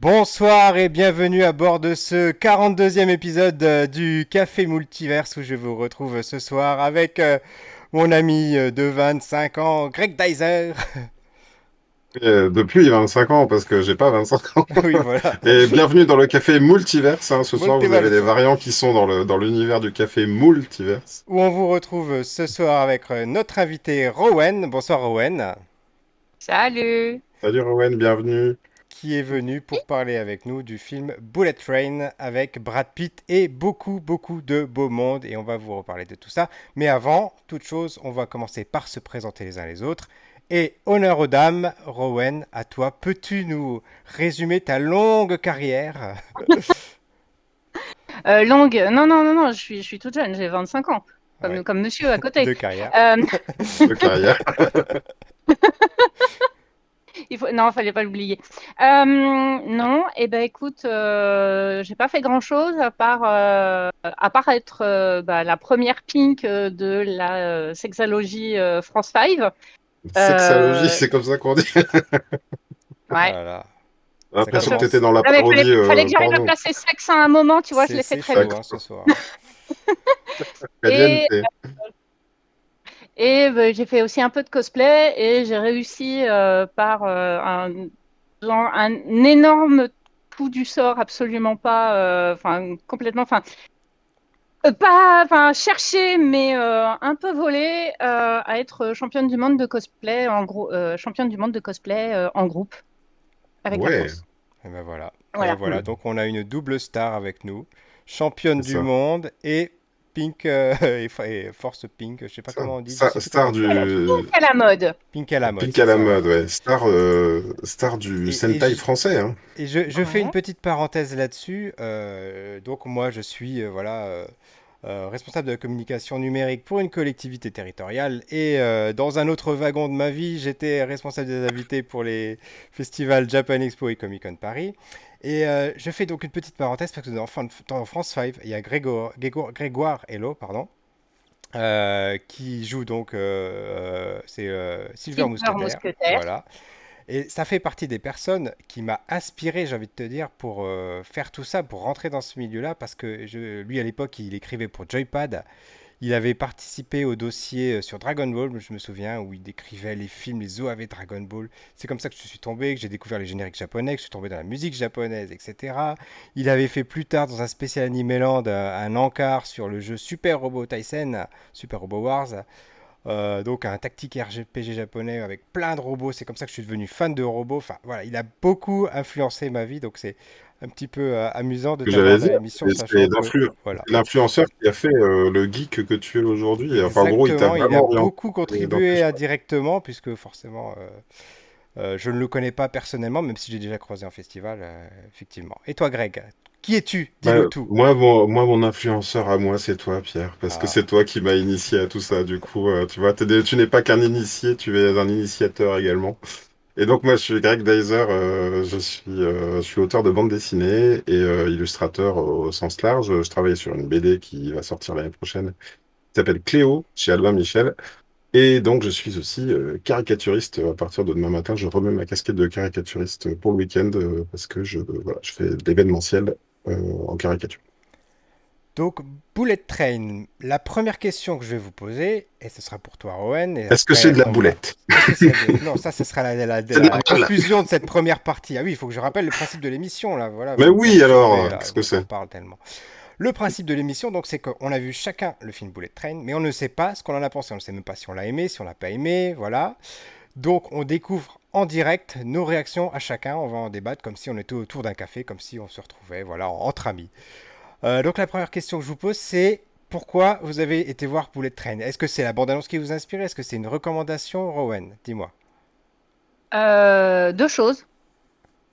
Bonsoir et bienvenue à bord de ce 42e épisode du Café Multiverse où je vous retrouve ce soir avec mon ami de 25 ans, Greg Dyser. Depuis 25 ans, parce que j'ai pas 25 ans. Oui, voilà. Et bienvenue dans le café Multiverse, hein. Ce soir, vous avez des Multiverse. variants qui sont dans l'univers du café Multiverse. Où on vous retrouve ce soir avec notre invité Rowan. Bonsoir Rowan. Salut! Salut Rowan, bienvenue. Qui est venu pour parler avec nous du film Bullet Train avec Brad Pitt et beaucoup de beau monde et on va vous reparler de tout ça. Mais avant toute chose, on va commencer par se présenter les uns les autres. Et honneur aux dames, Rowan, à toi, peux-tu nous résumer ta longue carrière Longue, non, je suis toute jeune, j'ai 25 ans, ouais, comme monsieur à côté. de carrière. Euh, De carrière. non, fallait pas l'oublier. Non, et ben écoute, j'ai pas fait grand-chose à part être la première Pink de la sexalogie France 5. Sexalogie, Euh, c'est comme ça qu'on dit. Oh ouais. là là, J'ai ça l'impression que t'étais commence. dans la Non, mais parodie fallait que j'arrive à porno. placer sexe à un moment, tu vois, je l'ai fait C'est très chaud vite. hein, ce soir. Et Caliente. J'ai fait aussi un peu de cosplay et j'ai réussi par un énorme coup du sort, absolument pas, enfin complètement, pas, enfin cherché, mais un peu volé, à être championne du monde de cosplay championne du monde de cosplay en groupe avec la Ouais, France. Et ben voilà. Et ben Voilà. voilà, cool. donc on a une double star avec nous, championne C'est du ça. monde et Pink et Force Pink, je sais pas Ça. comment on dit, je sais plus comment Star on dit d'ailleurs. du... À la mode. Pink à la mode, Pink c'est à la ça, mode, voilà. ouais. Star du Et, et Sentai je, français, hein. je fais une Ouais. petite parenthèse là-dessus. Donc moi, je suis responsable de la communication numérique pour une collectivité territoriale. Et dans un autre wagon de ma vie, j'étais responsable des invités pour les festivals Japan Expo et Comic Con Paris. Et je fais donc une petite parenthèse parce que dans France 5, il y a Grégoire Hello, pardon, qui joue donc, c'est Silver Silver Mousquetaire, Mousquetaire. voilà. Et ça fait partie des personnes qui m'a inspiré, j'ai envie de te dire, pour faire tout ça, pour rentrer dans ce milieu-là, parce que lui, à l'époque, il écrivait pour Joypad. Il avait participé au dossier sur Dragon Ball, je me souviens, où il décrivait les films, les OAV Dragon Ball. C'est comme ça que je suis tombé, que j'ai découvert les génériques japonais, que je suis tombé dans la musique japonaise, etc. Il avait fait plus tard, dans un spécial Animeland, un encart sur le jeu Super Robot Tyson, Super Robot Wars. Donc un tactique RPG japonais avec plein de robots. C'est comme ça que je suis devenu fan de robots. Enfin voilà, il a beaucoup influencé ma vie. Donc c'est un petit peu amusant de Que t'avoir j'allais dans dire. l'émission, C'est sachant que voilà. l'influenceur qui a fait le geek que tu es aujourd'hui. Enfin, en gros, il t'a Exactement, il a vraiment orienté beaucoup dans tes contribué choix. indirectement, puisque forcément, je ne le connais pas personnellement, même si j'ai déjà croisé en festival, effectivement. Et toi, Greg, qui es-tu? Bah, Dis-nous tout. mon influenceur à moi, c'est toi, Pierre, parce que Ah, c'est toi qui m'as initié à tout ça. Du coup, tu vois, tu n'es pas qu'un initié, tu es un initiateur également. Et donc, moi, je suis Greg Dyser, je suis auteur de bande dessinée et illustrateur au sens large. Je travaille sur une BD qui va sortir l'année prochaine, qui s'appelle Cléo, chez Albin Michel. Et donc, je suis aussi caricaturiste. À partir de demain matin, je remets ma casquette de caricaturiste pour le week-end parce que voilà, je fais de l'événementiel en caricature. donc, Bullet Train, la première question que je vais vous poser, et ce sera pour toi, Owen, et Est-ce que c'est après, de la on va. boulette? Est-ce que c'est de. Non, ça, ce sera C'est de la la balle. conclusion de cette première partie. Ah oui, il faut que je rappelle le principe de l'émission, là. Voilà, Mais vous me oui, perturbez, alors, là. qu'est-ce que On s'en c'est? parle tellement. Le principe de l'émission, donc, c'est qu'on a vu chacun le film Bullet Train, mais on ne sait pas ce qu'on en a pensé. On ne sait même pas si on l'a aimé, si on l'a pas aimé, voilà. Donc, on découvre en direct nos réactions à chacun. On va en débattre comme si on était autour d'un café, comme si on se retrouvait, voilà, entre amis. Donc la première question que je vous pose, c'est pourquoi vous avez été voir Bullet Train? Est-ce que c'est la bande-annonce qui vous a inspiré? Est-ce que c'est une recommandation, Rowan? Dis-moi. Deux choses,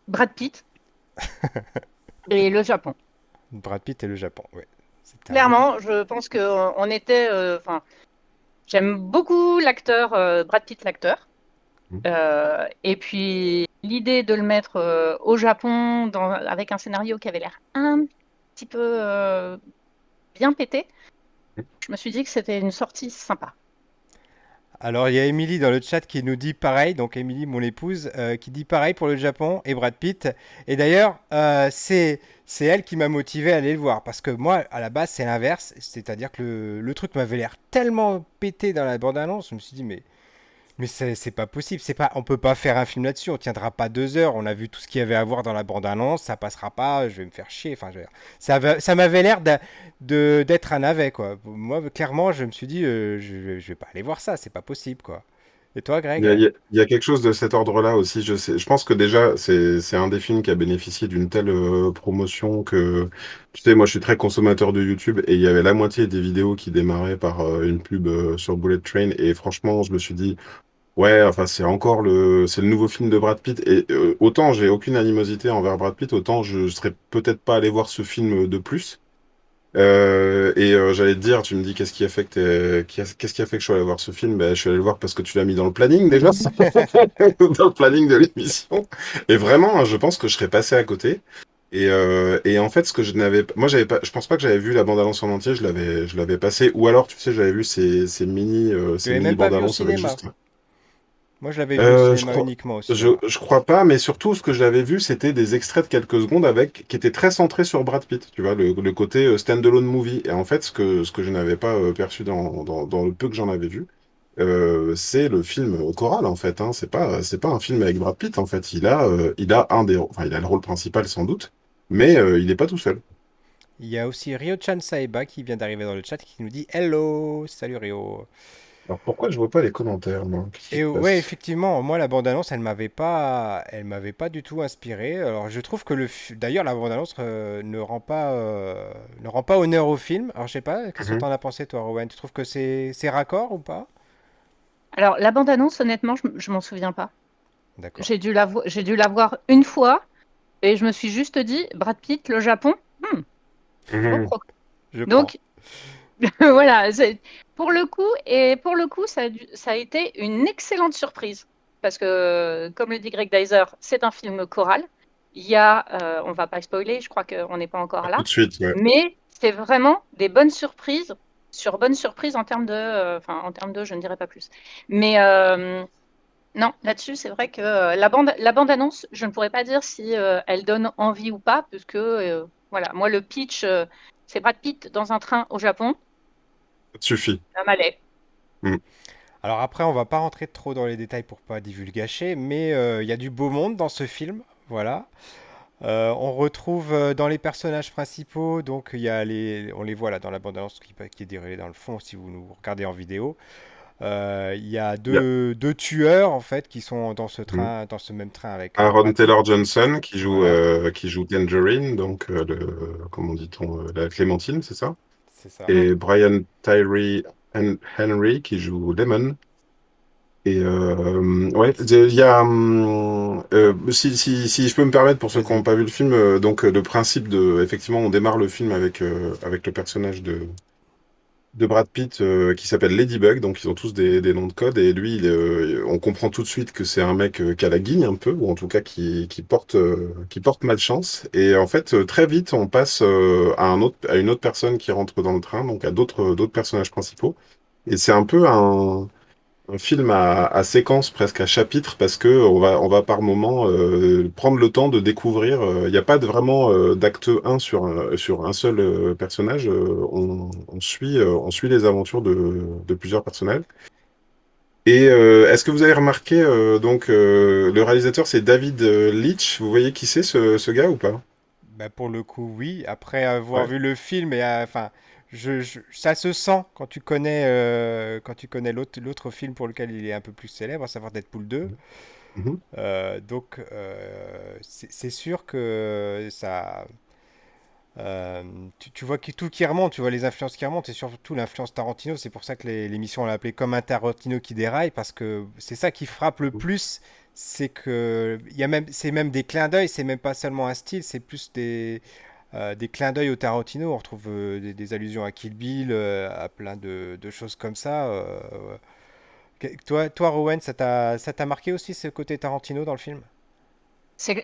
Brad Pitt et le Japon. Brad Pitt et le Japon, oui. C'est un Clairement, je pense que on était, enfin, j'aime beaucoup l'acteur Brad Pitt, l'acteur. Et puis l'idée de le mettre au Japon avec un scénario qui avait l'air un petit peu bien pété, je me suis dit que c'était une sortie sympa. Alors, il y a Émilie dans le chat qui nous dit pareil, donc Émilie, mon épouse, qui dit pareil pour le Japon et Brad Pitt. Et d'ailleurs, c'est elle qui m'a motivé à aller le voir, parce que moi, à la base, c'est l'inverse, c'est-à-dire que le truc m'avait l'air tellement pété dans la bande-annonce, je me suis dit, mais c'est pas possible, on peut pas faire un film là-dessus, on tiendra pas 2 heures, on a vu tout ce qu'il y avait à voir dans la bande-annonce, ça passera pas, je vais me faire chier, enfin, ça m'avait l'air d'être un navet, quoi. Moi, clairement, je me suis dit, je vais pas aller voir ça, c'est pas possible, quoi. Et toi, Greg? Il y a quelque chose de cet ordre-là aussi. Je sais, je pense que déjà, c'est un des films qui a bénéficié d'une telle promotion que, tu sais, moi, je suis très consommateur de YouTube et il y avait la moitié des vidéos qui démarraient par une pub sur Bullet Train. Et franchement, je me suis dit, ouais, enfin, c'est le nouveau film de Brad Pitt. Et autant j'ai aucune animosité envers Brad Pitt, autant je serais peut-être pas allé voir ce film de plus. J'allais te dire, tu me dis qu'est-ce qui a fait qu'est-ce qui a fait que je suis allé voir ce film? Ben, je suis allé le voir parce que tu l'as mis dans le planning déjà, dans le planning de l'émission. Et vraiment, hein, je pense que je serais passé à côté. Et en fait, ce que je n'avais pas, moi j'avais pas, je pense pas que j'avais vu la bande-annonce en entier. Je l'avais passé, ou alors tu sais, j'avais vu Tu ces l'avais mini même pas vu au bandes-annonces avec cinéma. juste. Moi, je l'avais vu au Je cinéma crois, uniquement au cinéma. je crois pas, mais surtout ce que j'avais vu, c'était des extraits de quelques secondes avec, qui étaient très centrés sur Brad Pitt, tu vois, le côté stand-alone movie. Et en fait, ce que je n'avais pas perçu dans le peu que j'en avais vu, c'est le film choral, en fait. Hein. C'est pas un film avec Brad Pitt, en fait. Il a enfin, il a le rôle principal sans doute, mais il n'est pas tout seul. Il y a aussi Ryo-chan Saeba qui vient d'arriver dans le chat qui nous dit Hello, salut Ryo. Alors pourquoi je vois pas les commentaires, moi? Qu'est-ce qui Et se ouais, passe? effectivement, moi la bande-annonce, elle m'avait pas du tout inspiré. Alors je trouve que d'ailleurs la bande-annonce ne rend pas honneur au film. Alors je sais pas, qu'est-ce que Mhm. t'en as pensé toi, Rowan? Tu trouves que c'est raccord ou pas? Alors, la bande-annonce, honnêtement, je m'en souviens pas. D'accord, J'ai dû la voir une fois et je me suis juste dit, Brad Pitt, le Japon, hmm, bon Mhm. programme. je prends. Donc, voilà, pour le coup, ça a été une excellente surprise. Parce que, comme le dit Greg Dyser, c'est un film choral. On va pas spoiler, je crois qu'on n'est pas encore Pas tout là. de suite, ouais. Mais c'est vraiment des bonnes surprises sur bonnes surprises en termes en termes de, je ne dirais pas plus. Mais non, là-dessus, c'est vrai que la bande-annonce, je ne pourrais pas dire si elle donne envie ou pas, puisque, voilà, moi, le pitch, c'est Brad Pitt dans un train au Japon, Ça te suffit. ça m'allait. Mhm. Alors après, on va pas rentrer trop dans les détails pour pas divulgacher, mais il y a du beau monde dans ce film, voilà. On retrouve dans les personnages principaux, donc on les voit là dans la bande-annonce qui est déroulée dans le fond si vous nous regardez en vidéo. Il y a Il y a- deux tueurs en fait qui sont dans ce Mhm. train, dans ce même train avec Aaron Brad Pitt. Taylor Johnson Voilà, qui joue Tangerine, donc comment dit-on, la Clémentine, c'est ça? c'est ça. Mm. Et Brian Tyree Henry qui joue Lemon. Et ouais, il y a si je peux me permettre pour ceux qui n'ont Vas-y. pas vu le film, le principe de effectivement on démarre le film avec le personnage de Brad Pitt qui s'appelle Ladybug, donc ils ont tous des noms de code, et lui, on comprend tout de suite que c'est un mec qui a la guigne un peu, ou en tout cas qui porte malchance. Et en fait, très vite, on passe à une autre personne qui rentre dans le train, donc à d'autres personnages principaux. Et c'est un peu un film à séquence, presque à chapitre, parce que on va par moment prendre le temps de découvrir. Il n'y a pas vraiment d'acte un sur un seul personnage. On suit les aventures de plusieurs personnages. Et est-ce que vous avez remarqué, le réalisateur, c'est David Leitch. Vous voyez qui c'est ce gars ou pas? Bah, pour le coup, oui. Après avoir Ouais. vu le film et enfin, ça se sent quand tu connais l'autre film pour lequel il est un peu plus célèbre, à savoir Deadpool 2. Mhm. C'est sûr que ça, tu vois tout qui remonte, tu vois les influences qui remontent, et surtout l'influence Tarantino. C'est pour ça que l'émission on l'a appelé comme un Tarantino qui déraille, parce que c'est ça qui frappe le plus. C'est que c'est même des clins d'œil, c'est même pas seulement un style, c'est plus des clins d'œil au Tarantino. On retrouve des allusions à Kill Bill, à plein de choses comme ça. Toi, Rowan, ça t'a marqué aussi ce côté Tarantino dans le film?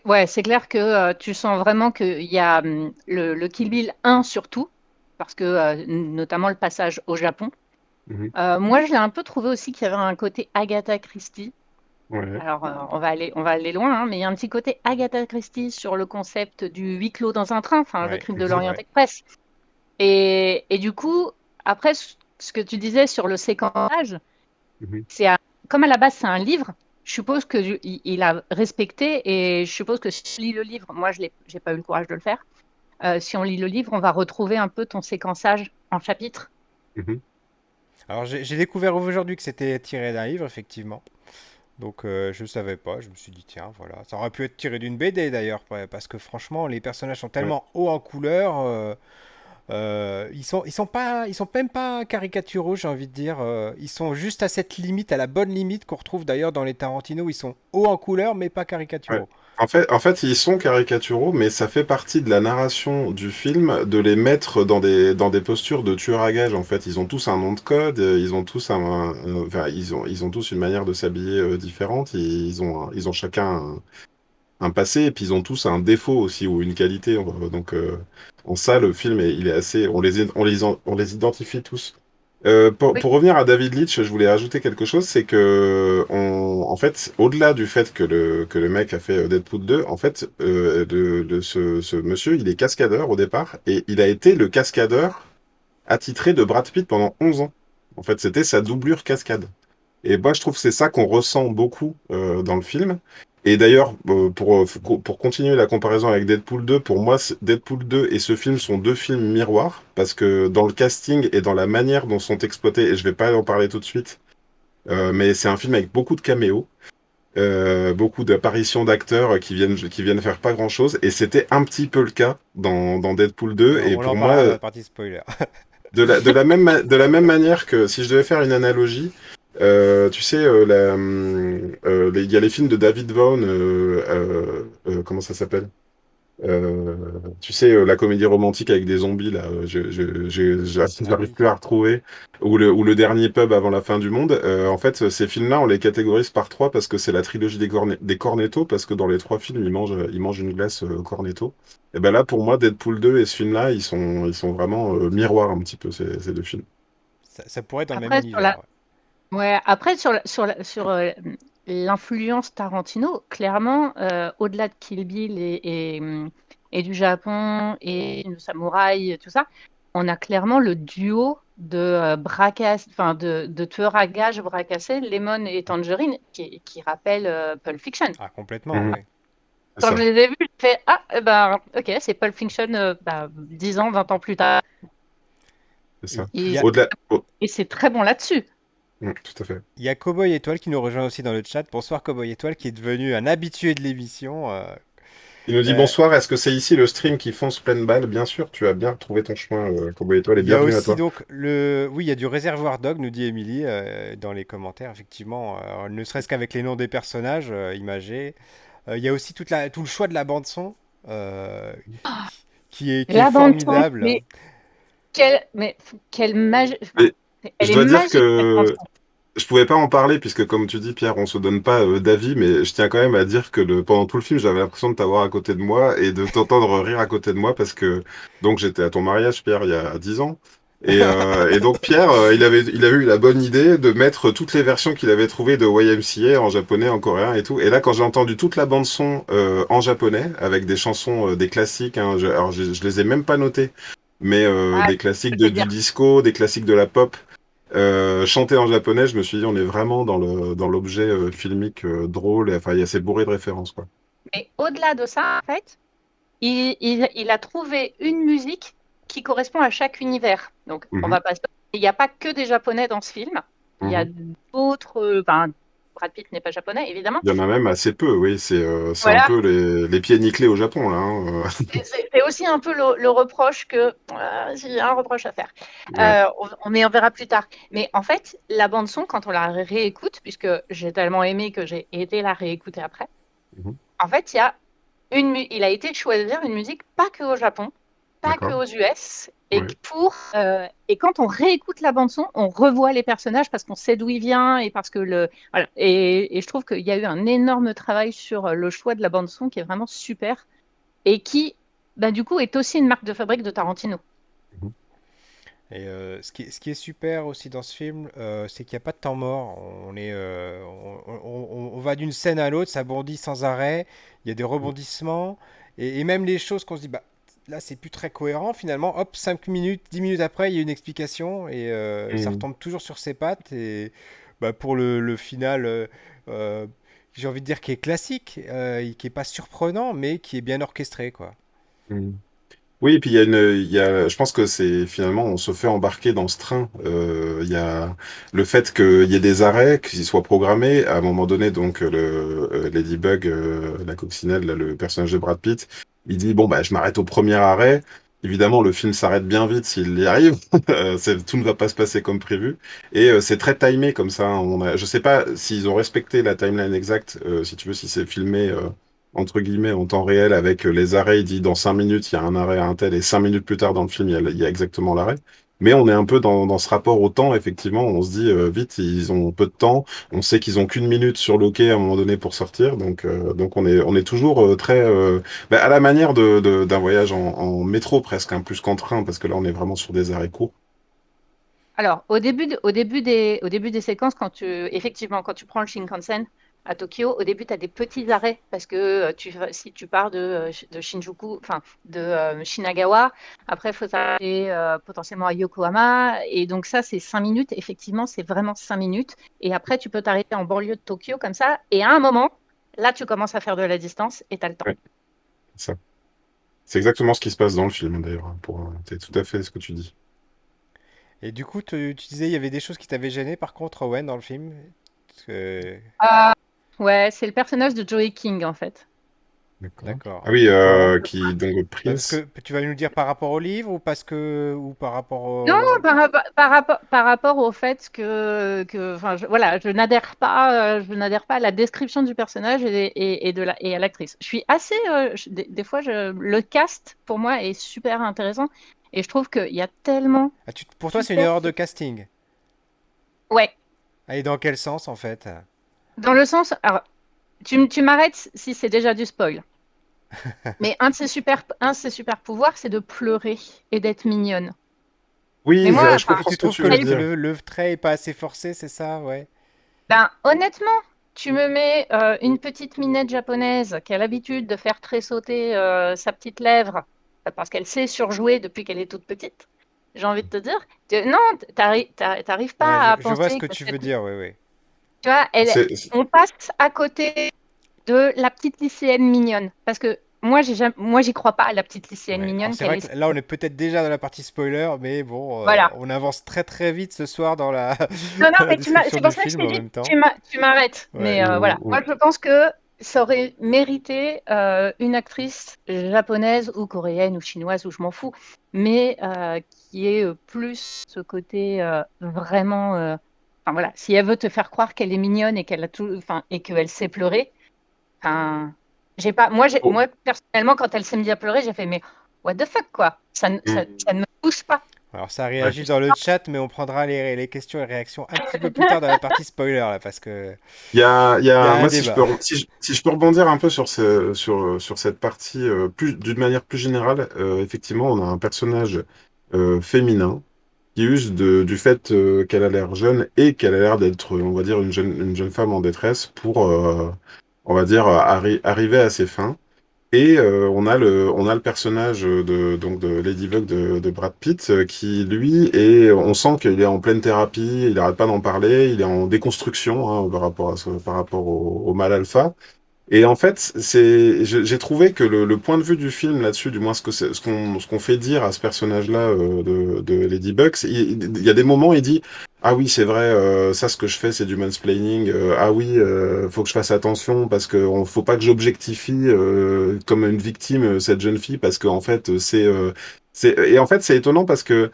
Ouais, c'est clair que tu sens vraiment qu'il y a le Kill Bill 1 surtout, parce que notamment le passage au Japon. Mhm. Moi, je l'ai un peu trouvé aussi qu'il y avait un côté Agatha Christie. Ouais. Alors, on va aller loin, hein, mais il y a un petit côté Agatha Christie sur le concept du huis clos dans un train, enfin, le Ouais, crime de c'est Mhm. l'Orient vrai. Express. Et du coup, après, ce que tu disais sur le séquençage, Mhm. c'est comme à la base, c'est un livre. Je suppose que il a respecté, et je suppose que si on lit le livre, moi, j'ai pas eu le courage de le faire. Si on lit le livre, on va retrouver un peu ton séquençage en chapitres. Mhm. Alors j'ai découvert aujourd'hui que c'était tiré d'un livre, effectivement. Donc je savais pas, je me suis dit tiens voilà, ça aurait pu être tiré d'une BD d'ailleurs parce que franchement les personnages sont Ouais. tellement hauts en couleur, ils sont même pas caricaturaux j'ai envie de dire, ils sont juste à cette limite, à la bonne limite qu'on retrouve d'ailleurs dans les Tarantino, ils sont hauts en couleur mais pas Ouais. caricaturaux. En fait, ils sont caricaturaux, mais ça fait partie de la narration du film de les mettre dans des postures de tueurs à gages. En fait, ils ont tous un nom de code, ils ont tous enfin, ils ont tous une manière de s'habiller différente. Ils ont chacun un passé, et puis ils ont tous un défaut aussi ou une qualité. Donc, en ça, le film, il est assez. On les identifie tous. Pour, Oui. pour revenir à David Leitch, je voulais rajouter quelque chose, c'est que en fait, au-delà du fait que le mec a fait Deadpool 2, en fait, ce monsieur, il est cascadeur au départ, et il a été le cascadeur attitré de Brad Pitt pendant 11 ans. En fait, c'était sa doublure cascade. Et moi, je trouve que c'est ça qu'on ressent beaucoup dans le film. Et d'ailleurs, pour continuer la comparaison avec Deadpool 2, pour moi, Deadpool 2 et ce film sont deux films miroirs, parce que dans le casting et dans la manière dont sont exploités, et je vais pas en parler tout de suite, mais c'est un film avec beaucoup de caméos, beaucoup d'apparitions d'acteurs qui viennent faire pas grand-chose, et c'était un petit peu le cas dans Deadpool 2, et On en pour parlera dans moi, la partie spoiler. de la même manière que si je devais faire une analogie, tu sais, il y a les films de David Vaughn, comment ça s'appelle? Euh, Tu sais, la comédie romantique avec des zombies, là, Ah j'arrive oui. plus à retrouver, ou le dernier pub avant la fin du monde. En fait, ces films-là, on les catégorise par trois parce que c'est la trilogie des Cornetto, parce que dans les trois films, ils mangent une glace au Cornetto. Et ben là, pour moi, Deadpool 2 et ce film-là, ils sont vraiment miroirs un petit peu, ces deux films. Ça pourrait être dans le même Après, univers. Ouais. ouais, après, sur l'influence Tarantino, clairement, au-delà de Kill Bill et du Japon et du samouraï, et tout ça, on a clairement le duo de enfin de tueurs à gages braquassés, Lemon et Tangerine, qui rappelle Pulp Fiction. Ah complètement, Mhm. oui. C'est Quand je ça, les ai vus, j'ai fait ah, eh ben, ok, c'est Pulp Fiction 10 ans, 20 ans plus tard. c'est ça. Il y Et, a, Au-delà, et c'est très bon là-dessus. tout à fait. il y a Cowboy Étoile qui nous rejoint aussi dans le chat. Bonsoir Cowboy Étoile qui est devenu un habitué de l'émission. Il nous dit Euh, bonsoir, est-ce que c'est ici le stream qui fonce pleine balle? Bien sûr, tu as bien trouvé ton chemin, Cowboy Étoile, et il y a bienvenue à aussi toi. donc le... Oui, il y a du Réservoir Dog, nous dit Émilie, dans les commentaires, effectivement. Ne serait-ce qu'avec les noms des personnages imagés. Il y a aussi tout le choix de la bande-son euh, qui est La bande son, formidable. mais quelle magie, enfin, Et elle je est dois dire magique cette bande que son. je pouvais pas en parler, puisque comme tu dis, Pierre, on se donne pas d'avis, mais je tiens quand même à dire que pendant tout le film, j'avais l'impression de t'avoir à côté de moi et de t'entendre rire à côté de moi, parce que donc j'étais à ton mariage, Pierre, il y a 10 ans. Et donc Pierre, il avait eu la bonne idée de mettre toutes les versions qu'il avait trouvées de YMCA en japonais, en coréen et tout. Et là, quand j'ai entendu toute la bande son en japonais, avec des chansons, des classiques, hein, alors je les ai même pas notés, mais Ah, des classiques je veux du dire. disco, des classiques de la pop. Chanter en japonais, je me suis dit, on est vraiment dans l'objet filmique drôle. Et, enfin, il y a assez bourré de références, quoi. Mais au-delà de ça, en fait, il a trouvé une musique qui correspond à chaque univers. Donc, on Mhm, va pas se... Il n'y a pas que des Japonais dans ce film. Il y a mhm. d'autres. Brad Pitt n'est pas japonais, évidemment. Il y en a même assez peu, oui. C'est un Voilà. peu les pieds nickelés au Japon, là, hein. Et c'est aussi un peu le reproche que. S'il y a un reproche à faire. Ouais. Mais on verra plus tard. Mais en fait, la bande-son, quand on la réécoute, puisque j'ai tellement aimé que j'ai été la réécouter après, Mhm. en fait, il a été choisir une musique pas que au Japon, pas que D'accord. aux US, Ouais. et quand on réécoute la bande son, on revoit les personnages parce qu'on sait d'où il vient et parce que voilà. Et je trouve qu'il y a eu un énorme travail sur le choix de la bande son qui est vraiment super et qui, du coup, est aussi une marque de fabrique de Tarantino. Mhm. Et ce qui est super aussi dans ce film, c'est qu'il n'y a pas de temps mort. On va d'une scène à l'autre, ça bondit sans arrêt. Il y a des rebondissements. Et même les choses qu'on se dit, bah, là, c'est plus très cohérent. Finalement, hop, 5 minutes, 10 minutes après, il y a une explication. Et ça Mm. retombe toujours sur ses pattes. Et bah, pour le final, euh, j'ai envie de dire qui est classique, qui est pas surprenant, mais qui est bien orchestré, quoi. Mm. Oui, et puis je pense que c'est finalement, on se fait embarquer dans ce train. Il y a le fait qu'il y ait des arrêts, qu'ils soient programmés. À un moment donné, donc Ladybug, la coccinelle, là, le personnage de Brad Pitt, il dit bon bah je m'arrête au premier arrêt. Évidemment, le film s'arrête bien vite s'il y arrive. Tout ne va pas se passer comme prévu. Et c'est très timé comme ça. Je sais pas s'ils ont respecté la timeline exacte, si tu veux, si c'est filmé. Entre guillemets, en temps réel, avec les arrêts. Il dit dans 5 minutes, il y a un arrêt à un tel, et 5 minutes plus tard dans le film, il y a exactement l'arrêt. Mais on est un peu dans ce rapport au temps, effectivement. On se dit, vite, ils ont peu de temps. On sait qu'ils ont qu'une minute sur le quai à un moment donné pour sortir. Donc on est toujours très, bah, à la manière d'un voyage en métro presque, hein, plus qu'en train, parce que là, on est vraiment sur des arrêts courts. Alors, au début des séquences, effectivement, quand tu prends le Shinkansen à Tokyo, au début, tu as des petits arrêts parce que si tu pars de Shinjuku, enfin, de Shinagawa, après, il faut s'arrêter potentiellement à Yokohama. Et donc, ça, c'est 5 minutes. Effectivement, c'est vraiment 5 minutes. Et après, tu peux t'arrêter en banlieue de Tokyo comme ça. Et à un moment, là, tu commences à faire de la distance et tu as le temps. Ouais, c'est ça. C'est exactement ce qui se passe dans le film, d'ailleurs. C'est tout à fait ce que tu dis. Et du coup, tu disais, il y avait des choses qui t'avaient gêné, par contre, Owen, dans le film. Parce que- Euh, ouais, c'est le personnage de Joey King, en fait. D'accord. Ah D'accord. oui, Pourquoi? donc Bah, parce Prince. que tu vas nous dire par rapport au livre ou parce que ou par rapport Non, au... par rapport au fait enfin, voilà, je n'adhère pas à la description du personnage et à l'actrice. Je suis assez, des fois, le cast pour moi est super intéressant et je trouve qu'il y a tellement Ah, pour toi, c'est une super, erreur de casting. ouais, Ah, et dans quel sens en fait? dans le sens, alors, tu m'arrêtes si c'est déjà du spoil, mais un de ses super pouvoirs, c'est de pleurer et d'être mignonne. Mais Oui, moi, je enfin, Et comprends tu ce que trouves tu que veux le, dire. le trait est pas assez forcé, c'est ça? Ouais. ben, honnêtement, tu me mets une petite minette japonaise qui a l'habitude de faire tressauter sa petite lèvre parce qu'elle sait surjouer depuis qu'elle est toute petite. J'ai envie de te dire, non, t'arrives Ouais, pas à je vois ce penser que que tu veux dire, ouais, ouais. tu vois, C'est- on passe à côté de la petite lycéenne mignonne. Parce que moi, j'y crois pas à la petite lycéenne Ouais. Alors mignonne c'est qu'elle vrai est. que là, on est peut-être déjà dans la partie spoiler, mais bon, Voilà. on avance très très vite ce soir dans la, Non, non, dans la mais description c'est pour du ça que je film t'ai en dit, même temps. tu m'arrêtes. Ouais. Mais Mm, voilà, moi mm. je pense que ça aurait mérité une actrice japonaise ou coréenne ou chinoise, ou je m'en fous, mais qui ait plus ce côté vraiment. Enfin voilà, si elle veut te faire croire qu'elle est mignonne et qu'elle a tout, enfin, et qu'elle sait pleurer, enfin, j'ai pas, Oh, moi personnellement, quand elle s'est mise à pleurer, j'ai fait mais what the fuck quoi, mm. ça ne me touche pas. Alors ça Ouais. réagit dans le chat, mais on prendra les questions et réactions un petit peu plus tard dans la partie spoiler là, parce que il y a un Moi, débat. si je peux rebondir un peu sur cette partie, d'une manière plus générale, effectivement, on a un personnage féminin qui use du fait qu'elle a l'air jeune et qu'elle a l'air d'être, on va dire, une jeune femme en détresse pour, on va dire, arriver à ses fins. Et on a le personnage de Ladybug de Brad Pitt qui, lui, on sent qu'il est en pleine thérapie, il n'arrête pas d'en parler, il est en déconstruction hein, par rapport au mal alpha. Et en fait, j'ai trouvé que le point de vue du film là-dessus, du moins ce qu'on fait dire à ce personnage-là de Ladybug, il y a des moments, il dit, ah oui, c'est vrai, ça, ce que je fais, c'est du mansplaining. Ah oui, faut que je fasse attention parce que faut pas que j'objectifie comme une victime cette jeune fille parce qu'en fait, et en fait, c'est étonnant parce que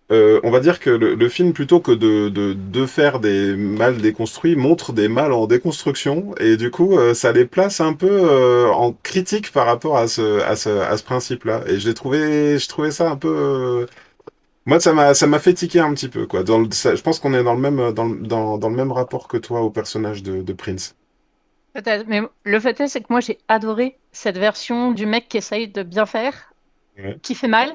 on va dire que le film, plutôt que de faire des mâles déconstruits, montre des mâles en déconstruction, et du coup, ça les place un peu en critique par rapport à ce principe-là. Et je trouvais ça un peu. Moi, ça m'a fait tiquer un petit peu, quoi. Je pense qu'on est dans le même, dans le même rapport que toi au personnage de Prince. Peut-être, mais le fait est, c'est que moi j'ai adoré cette version du mec qui essaye de bien faire, Ouais. qui fait mal,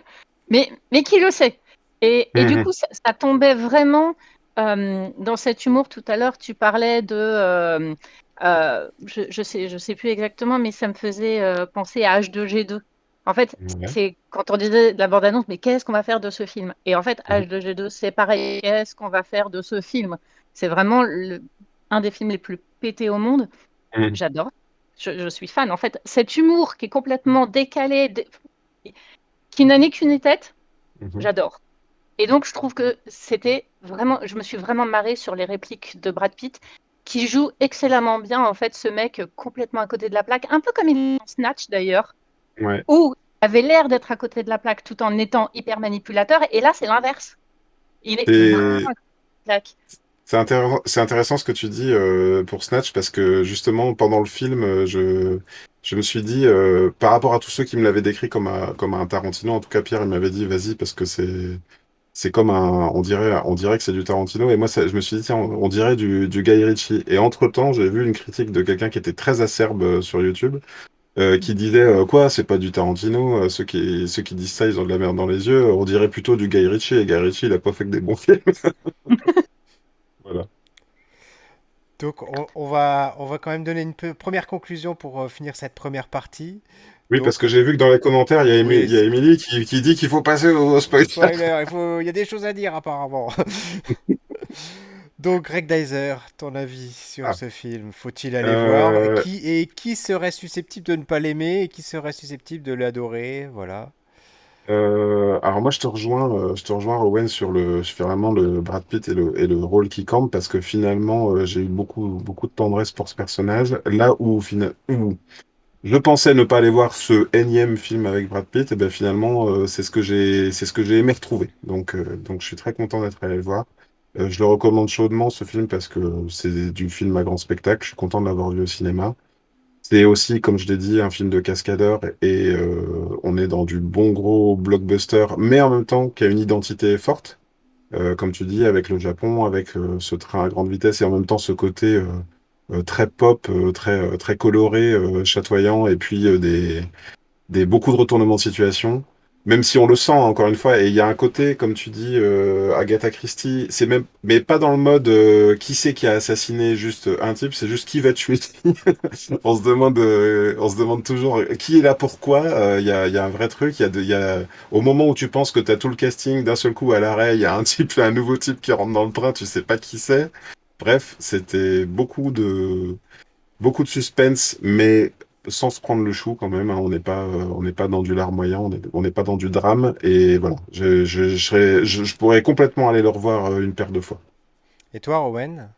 mais qui le sait. Et du Mhm. coup, ça tombait vraiment dans cet humour. Tout à l'heure, tu parlais de, je sais plus exactement, mais ça me faisait penser à H2G2. En fait, Ouais. c'est quand on disait de la bande-annonce, mais qu'est-ce qu'on va faire de ce film? Et en fait, Mhm. H2G2, c'est pareil. Qu'est-ce qu'on va faire de ce film? C'est vraiment un des films les plus pétés au monde. Mhm. J'adore. Je suis fan. En fait, cet humour qui est complètement décalé, qui n'a ni qu'une tête, Mhm. j'adore. Et donc, je trouve que c'était vraiment, je me suis vraiment marrée sur les répliques de Brad Pitt, qui joue excellemment bien, en fait, ce mec complètement à côté de la plaque, un peu comme il est dans Snatch d'ailleurs, Ouais. où il avait l'air d'être à côté de la plaque tout en étant hyper manipulateur, et là, c'est l'inverse. Il est vraiment Et à côté de la plaque. c'est intéressant ce que tu dis pour Snatch parce que justement pendant le film, je me suis dit par rapport à tous ceux qui me l'avaient décrit comme un Tarantino, en tout cas Pierre il m'avait dit vas-y parce que c'est comme un on dirait que c'est du Tarantino et moi je me suis dit tiens on dirait du Guy Ritchie et entre-temps j'ai vu une critique de quelqu'un qui était très acerbe sur YouTube qui disait quoi c'est pas du Tarantino ceux qui disent ça ils ont de la merde dans les yeux on dirait plutôt du Guy Ritchie et Guy Ritchie il a pas fait que des bons films voilà. Donc on va quand même donner une première conclusion pour finir cette première partie. Oui, parce Donc que j'ai vu que dans les commentaires, oui, Il y a Émilie qui dit qu'il faut passer au spoiler. spoiler, il y a des choses à dire apparemment. Donc Greg Dyser, ton avis sur Ah, ce film, faut-il aller voir? euh, Qui serait susceptible de ne pas l'aimer et qui serait susceptible de l'adorer? Voilà. alors moi, je te rejoins, Owen, sur vraiment le Brad Pitt et le rôle qui campe, parce que finalement, j'ai eu beaucoup de tendresse pour ce personnage. Là où je pensais ne pas aller voir ce énième film avec Brad Pitt, et ben finalement, c'est ce que j'ai aimé retrouver. Donc je suis très content d'être allé le voir. Je le recommande chaudement, ce film, parce que c'est du film à grand spectacle. Je suis content de l'avoir vu au cinéma. C'est aussi, comme je l'ai dit, un film de cascadeur et on est dans du bon gros blockbuster, mais en même temps qui a une identité forte, comme tu dis, avec le Japon, avec ce train à grande vitesse et en même temps ce côté très pop, très coloré, chatoyant et puis beaucoup de retournements de situation, même si on le sent encore une fois. Et il y a un côté, comme tu dis, Agatha Christie, c'est même, mais pas dans le mode qui c'est qui a assassiné juste un type, c'est juste qui va tuer qui. On se demande toujours qui est là pourquoi. Il y a un vrai truc. Il y a, au moment où tu penses que tu as tout le casting d'un seul coup à l'arrêt, il y a un type, un nouveau type qui rentre dans le train, tu sais pas qui c'est. Bref, c'était beaucoup de suspense, mais sans se prendre le chou quand même, hein. On n'est pas dans du larmoyant, on n'est pas dans du drame. Et voilà, je pourrais complètement aller le revoir une paire de fois. Et toi, Owen?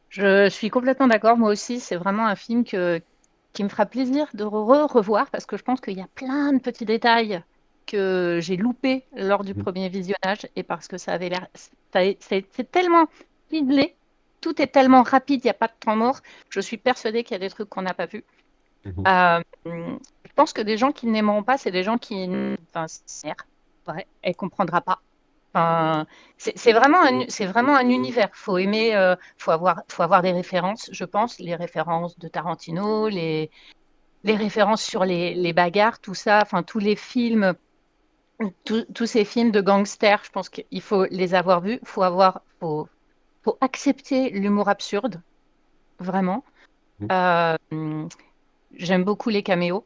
Je suis complètement d'accord. Moi aussi, c'est vraiment un film qui me fera plaisir de revoir parce que je pense qu'il y a plein de petits détails que j'ai loupés lors du Mhm. premier visionnage et parce que ça avait l'air, c'est tellement ficelé, tout est tellement rapide, il n'y a pas de temps mort. Je suis persuadée qu'il y a des trucs qu'on n'a pas vus. Mhm. Je pense que des gens qui n'aimeront pas, c'est des gens qui, enfin, ouais, elle comprendra pas. Enfin, c'est vraiment un univers. Faut aimer, faut avoir des références, je pense, les références de Tarantino, les références sur les bagarres, tout ça, enfin tous les films, tous ces films de gangsters, je pense qu'il faut les avoir vus. Faut accepter l'humour absurde, vraiment. Euh, J'aime beaucoup les caméos.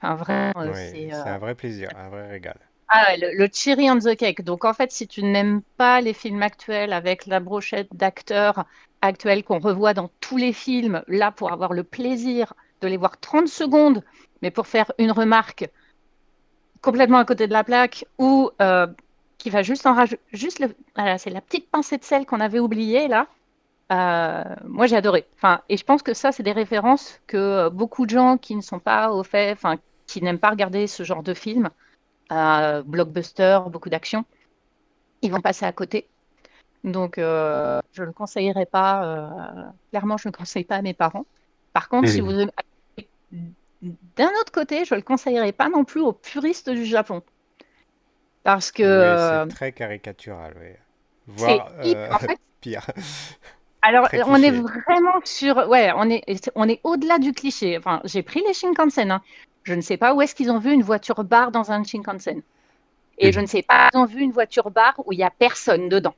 Enfin, vraiment, Oui, c'est un vrai plaisir, un vrai régal. Ah, le cherry on the cake. Donc, en fait, si tu n'aimes pas les films actuels avec la brochette d'acteurs actuels qu'on revoit dans tous les films, là, pour avoir le plaisir de les voir 30 secondes, mais pour faire une remarque complètement à côté de la plaque ou qui va juste en rajouter, voilà, c'est la petite pincée de sel qu'on avait oubliée, là. Moi, j'ai adoré. Enfin, et je pense que ça, c'est des références que beaucoup de gens qui ne sont pas au fait, enfin, qui n'aiment pas regarder ce genre de film, blockbuster, beaucoup d'action, ils vont passer à côté. Donc, je ne le conseillerais pas. Clairement, je ne le conseille pas à mes parents. Par contre, si vous Mhm. aimez- d'un autre côté, je ne le conseillerais pas non plus aux puristes du Japon. Parce que Oui, c'est très caricatural, oui. c'est Voire en fait, pire, alors très on est cliché. vraiment sur, ouais, on est au-delà du cliché. Enfin, j'ai pris les Shinkansen, hein. Je ne sais pas où est-ce qu'ils ont vu une voiture bar dans un Shinkansen. Et je ne sais pas, ils ont vu une voiture bar où il n'y a personne dedans.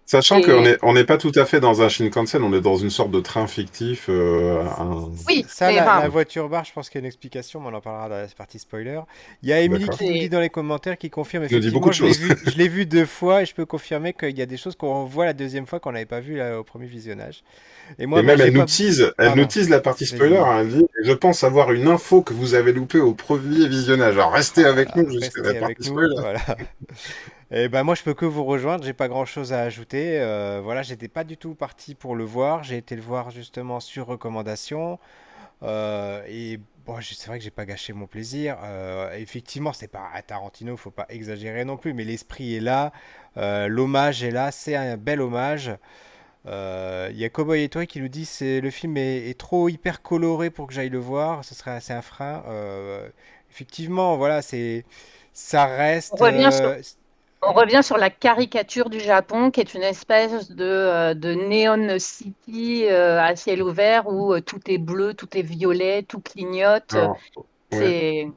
Sachant qu'on Et on n'est pas tout à fait dans un Shinkansen, on est dans une sorte de train fictif. oui, Ça, mais la enfin, voiture bar, je pense qu'il y a une explication, mais on en parlera dans la partie spoiler. Il y a Emily D'accord. qui nous dit c'est dans les commentaires, qui confirme Il nous dit beaucoup effectivement, de choses. je l'ai vu 2 fois et je peux confirmer qu'il y a des choses qu'on voit la deuxième fois qu'on n'avait pas vu là, au premier visionnage. Et moi, Et bah, même, j'ai pas. elle nous Pardon, tease la partie spoiler, vas-y. hein. Elle dit, je pense avoir une info que vous avez loupée au premier visionnage. Alors restez Ah, avec voilà, nous jusqu'à la restez partie avec nous, spoiler. voilà. Et ben moi, je peux que vous rejoindre. J'ai pas grand-chose à ajouter. Voilà, j'étais pas du tout parti pour le voir. J'ai été le voir justement sur recommandation. Et bon, c'est vrai que j'ai pas gâché mon plaisir. Effectivement, c'est pas à Tarantino, faut pas exagérer non plus, mais l'esprit est là, l'hommage est là, c'est un bel hommage. Il y a Cowboy et toi qui nous dit c'est le film est trop hyper coloré pour que j'aille le voir, ce serait assez un frein. Effectivement, voilà, c'est ça on reste. revient sur on revient sur la caricature du Japon, qui est une espèce de Neon City à ciel ouvert où tout est bleu, tout est violet, tout clignote. Alors, ouais. C'est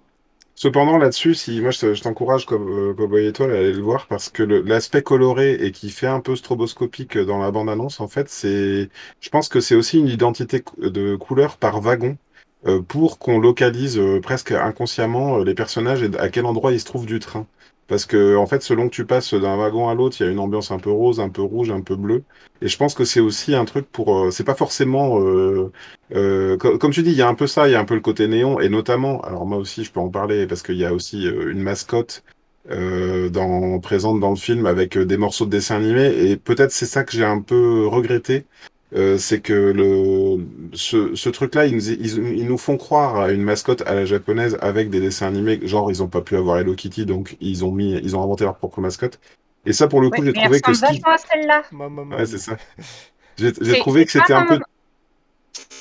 Cependant, là-dessus, si moi je t'encourage, comme Cowboy Étoile, à aller le voir parce que l'aspect coloré et qui fait un peu stroboscopique dans la bande-annonce, en fait, je pense que c'est aussi une identité de couleur par wagon pour qu'on localise presque inconsciemment les personnages et à quel endroit ils se trouvent du train. Parce que, en fait, selon que tu passes d'un wagon à l'autre, il y a une ambiance un peu rose, un peu rouge, un peu bleu. Et je pense que c'est aussi un truc pour. C'est pas forcément. Comme tu dis, il y a un peu ça, il y a un peu le côté néon, et notamment, alors moi aussi je peux en parler, parce qu'il y a aussi une mascotte présente dans le film avec des morceaux de dessin animé, et peut-être c'est ça que j'ai un peu regretté, c'est que ce truc-là, ils nous font croire à une mascotte à la japonaise avec des dessins animés, genre ils ont pas pu avoir Hello Kitty, donc ils ont inventé leur propre mascotte. Et ça, pour le coup, ouais, j'ai mais elle trouvé que ressemble ce qui... vachement à celle-là. Ouais, Momomon. c'est ça. J'ai trouvé C'est que pas c'était un peu...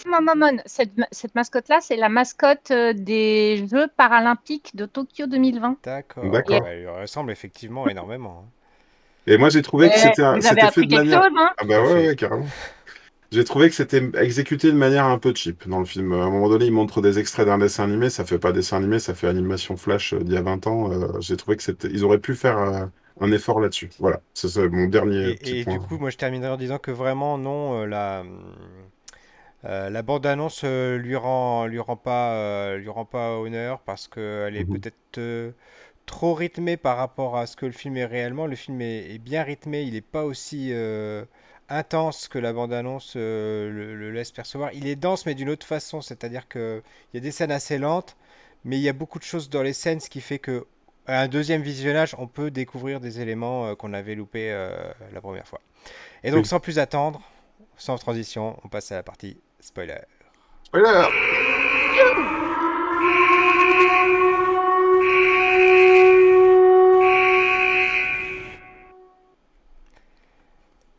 Mamamon. Cette mascotte-là, c'est la mascotte des Jeux paralympiques de Tokyo 2020. D'accord. Et Ah D'accord. bah, il ressemble effectivement énormément, hein. Et moi, j'ai trouvé que vous avez c'était fait appris de quelque manière. chose, hein? Ah Tout bah à ouais, fait. ouais, carrément. J'ai trouvé que c'était exécuté de manière un peu cheap dans le film. À un moment donné, il montre des extraits d'un dessin animé. Ça fait pas dessin animé, ça fait animation flash d'il y a 20 ans. J'ai trouvé que ils auraient pu faire un effort là-dessus. Voilà, c'est mon dernier petit Et du point. coup, moi je terminerai en disant que vraiment, non, la bande-annonce lui rend pas honneur parce qu'elle est Mhm. peut-être trop rythmée par rapport à ce que le film est réellement. Le film est bien rythmé, il n'est pas aussi intense que la bande-annonce le laisse percevoir. Il est dense, mais d'une autre façon, c'est-à-dire qu'il y a des scènes assez lentes, mais il y a beaucoup de choses dans les scènes, ce qui fait que à un deuxième visionnage, on peut découvrir des éléments qu'on avait loupés la première fois. Et donc, Oui. sans plus attendre, sans transition, on passe à la partie spoiler. Spoiler!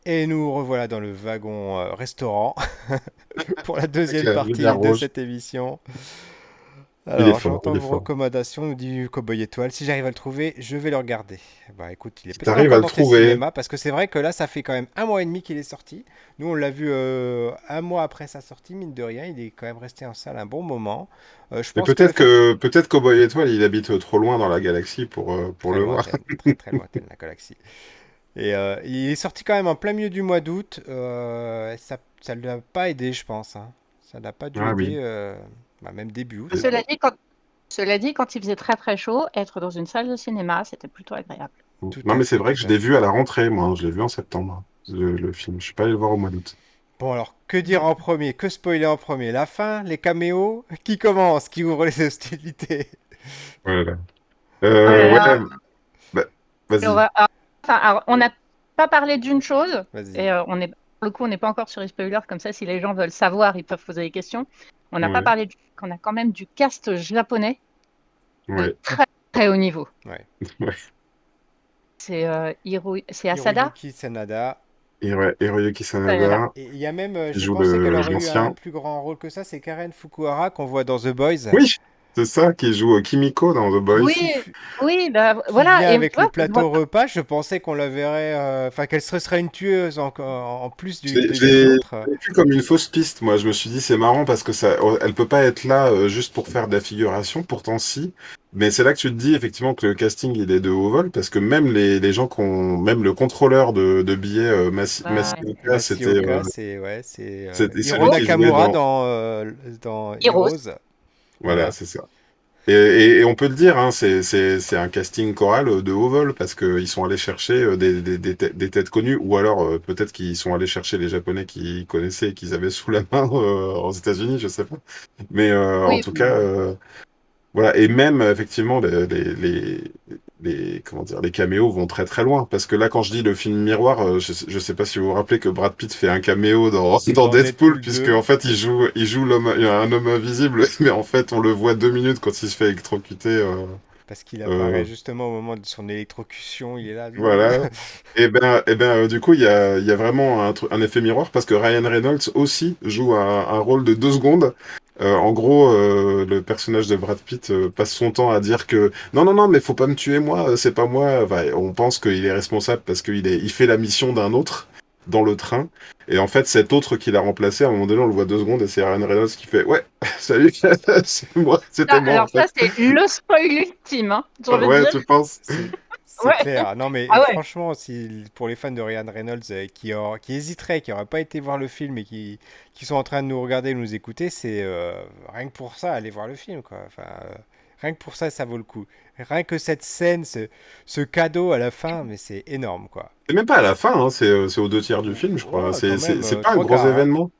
Et nous revoilà dans le wagon restaurant pour la Avec deuxième la lumière partie de rouge. cette émission. Il est Alors, fort, j'entends il est vos fort. recommandations, nous dit Cowboy Étoile. Si j'arrive à le trouver, je vais le regarder. Bah écoute, il est Si peut-être t'arrives à encore le dans tes trouver, cinémas, parce que c'est vrai que là, ça fait quand même 1 mois et demi qu'il est sorti. Nous, on l'a vu 1 mois après sa sortie, mine de rien. Il est quand même resté en salle un bon moment. Je mais pense que peut-être Cowboy Étoile, il habite trop loin dans la galaxie pour très le voir. lointaine, très très lointaine la galaxie. Et il est sorti quand même en plein milieu du mois d'août. Ça ne l'a pas aidé, je pense, hein. Ça n'a pas dû Ah aider, oui. bah, même début août, hein. Cela dit, quand il faisait très très chaud, être dans une salle de cinéma, c'était plutôt agréable. Tout Non, à mais c'est fait, vrai tout que je à l'ai vu fait. à la rentrée, moi, hein. Je l'ai vu en septembre, le film. Je suis pas allé le voir au mois d'août. Bon, alors, que dire en premier? Que spoiler en premier? La fin? Les caméos? Qui commence? Qui ouvre les hostilités? Voilà. Oh là là. Ouais, bah, Et on vas-y. va, alors, on n'a pas parlé d'une chose, Vas-y. et pour le coup, on n'est pas encore sur les spoilers, comme ça, si les gens veulent savoir, ils peuvent poser des questions. On n'a pas Ouais, parlé qu'on a quand même du cast japonais de ouais, très très haut niveau. Ouais. ouais. C'est Asada. Hiroyuki Sanada. Et ouais, Hiroyuki Voilà. Sanada, Et il y a même, qui je joue pensais qu'elle aurait eu un l'ancien. plus grand rôle que ça, c'est Karen Fukuhara qu'on voit dans The Boys. Oui, C'est ça qui joue Kimiko dans The Boys. Oui, oui, bah Qui voilà. vient Et tu avec le vois, je vois plateau pas. repas, je pensais qu'on la verrait, enfin qu'elle serait une tueuse en plus Je des l'ai autres. vécu comme une fausse piste, moi. Je me suis dit, c'est marrant parce que ça, elle peut pas être là juste pour faire de la figuration, pourtant si. Mais c'est là que tu te dis effectivement que le casting il est de haut vol parce que même les gens même le contrôleur de billets Ouais. Masioka, Masioka, c'est ouais, c'est c'était Hiro celui qui jouait Nakamura dans. dans Heroes. Heroes. Voilà, Voilà. c'est ça. Et on peut le dire, hein, c'est un casting choral de haut vol parce qu'ils sont allés chercher des têtes connues ou alors peut-être qu'ils sont allés chercher les Japonais qu'ils connaissaient et qu'ils avaient sous la main aux États-Unis, je sais pas. Mais en Oui, tout cas, voilà. Et même effectivement, comment dire, les caméos vont très très loin parce que là, quand je dis le film miroir, je sais pas si vous vous rappelez que Brad Pitt fait un caméo dans Dans Deadpool Deadpool puisque 2, en fait il joue un homme invisible, mais en fait on le voit 2 minutes quand il se fait électrocuter. parce qu'il apparaît Euh, justement au moment de son électrocution, il est là. voilà. Du coup, il y a vraiment un effet miroir parce que Ryan Reynolds aussi joue un rôle de 2 secondes. En gros, le personnage de Brad Pitt passe son temps à dire que non, non, non, mais faut pas me tuer moi, c'est pas moi. Enfin, on pense qu'il est responsable parce il fait la mission d'un autre dans le train. Et en fait, cet autre qui l'a remplacé, à un moment donné, on le voit 2 secondes et c'est Ryan Reynolds qui fait ouais, salut, c'est moi, c'était moi en Alors ça, fait. c'est le spoil ultime, hein, j'ai envie de Ouais, dire. tu penses? C'est Ouais. clair. Non, mais Ah ouais. franchement, si, pour les fans de Ryan Reynolds qui hésiteraient, qui n'auraient pas été voir le film et qui sont en train de nous regarder et nous écouter, c'est rien que pour ça, aller voir le film, quoi. Enfin, rien que pour ça, ça vaut le coup. Rien que cette scène, ce cadeau à la fin, mais c'est énorme, quoi. C'est même pas à la fin, hein, c'est aux 2 tiers du film, je crois. Ouais, quand même, C'est pas un trois gros quarts, hein. événement.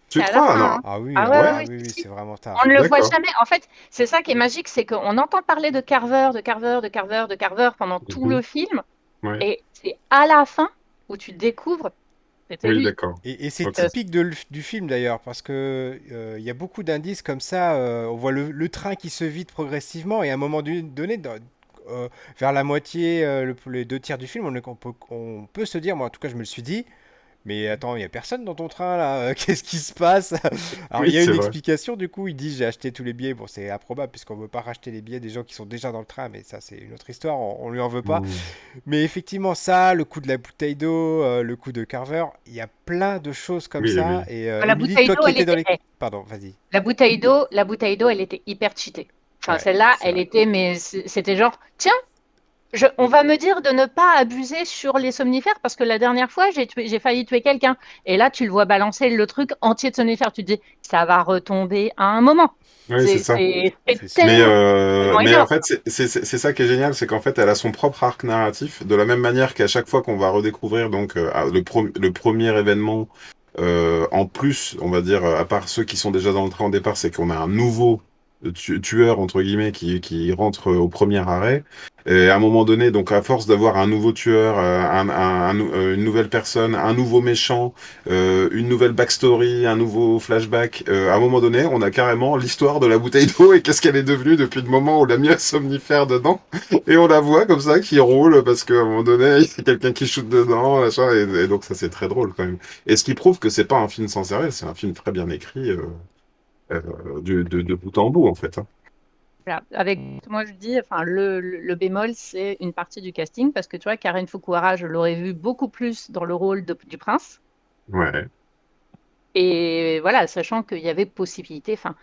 Tu C'est à la crois? fin, Non. hein. Ah ouais, Ah oui, oui, si, oui, si. c'est vraiment On tard. ne le voit D'accord. jamais. En fait, c'est ça qui est magique, c'est qu'on entend parler de Carver, de Carver, de Carver, de Carver pendant tout Mhm. le film, Ouais. et c'est à la fin où tu découvres que c'était Oui, lui. d'accord. Et c'est Ok. typique du film d'ailleurs, parce que il y a beaucoup d'indices comme ça. On voit le train qui se vide progressivement, et à un moment donné, vers la moitié, les 2 tiers du film, on peut se dire, moi en tout cas je me le suis dit, mais attends, il y a personne dans ton train là, qu'est-ce qui se passe? Alors il Oui, y a c'est une vrai. explication du coup, il dit j'ai acheté tous les billets, bon c'est improbable puisqu'on veut pas racheter les billets des gens qui sont déjà dans le train, mais ça c'est une autre histoire, on lui en veut pas. Hmm. Mais effectivement, ça, le coup de la bouteille d'eau, le coup de Carver, il y a plein de choses comme Oui, ça. oui. Et La Émilie, bouteille toi d'eau, qui elle étais dans était, les... Pardon, vas-y. la bouteille d'eau, elle était hyper cheatée. Enfin, Ouais, celle-là, c'est elle vrai. était, mais c'était genre, tiens, on va me dire de ne pas abuser sur les somnifères parce que la dernière fois, j'ai failli tuer quelqu'un. Et là, tu le vois balancer le truc entier de somnifères. Tu te dis, ça va retomber à un moment. Oui, c'est ça. C'est C'est sûr. tellement Mais en énorme. fait, c'est ça qui est génial, c'est qu'en fait, elle a son propre arc narratif, de la même manière qu'à chaque fois qu'on va redécouvrir donc le premier événement, en plus, on va dire, à part ceux qui sont déjà dans le train au départ, c'est qu'on a un nouveau tueur entre guillemets qui rentre au premier arrêt. Et à un moment donné, donc à force d'avoir un nouveau tueur, une nouvelle personne, un nouveau méchant, une nouvelle backstory, un nouveau flashback. À un moment donné, on a carrément l'histoire de la bouteille d'eau et qu'est-ce qu'elle est devenue depuis le moment où on l'a mis un somnifère dedans. Et on la voit comme ça qui roule parce qu'à un moment donné, il y a quelqu'un qui shoot dedans, machin, et donc ça c'est très drôle quand même. Et ce qui prouve que c'est pas un film sans sérieux, c'est un film très bien écrit de bout en bout en fait, hein. Voilà. Avec, moi, je dis, enfin, le bémol, c'est une partie du casting parce que tu vois, Karen Fukuhara, je l'aurais vu beaucoup plus dans le rôle du prince. Ouais. Et voilà, sachant qu'il y avait possibilité, enfin,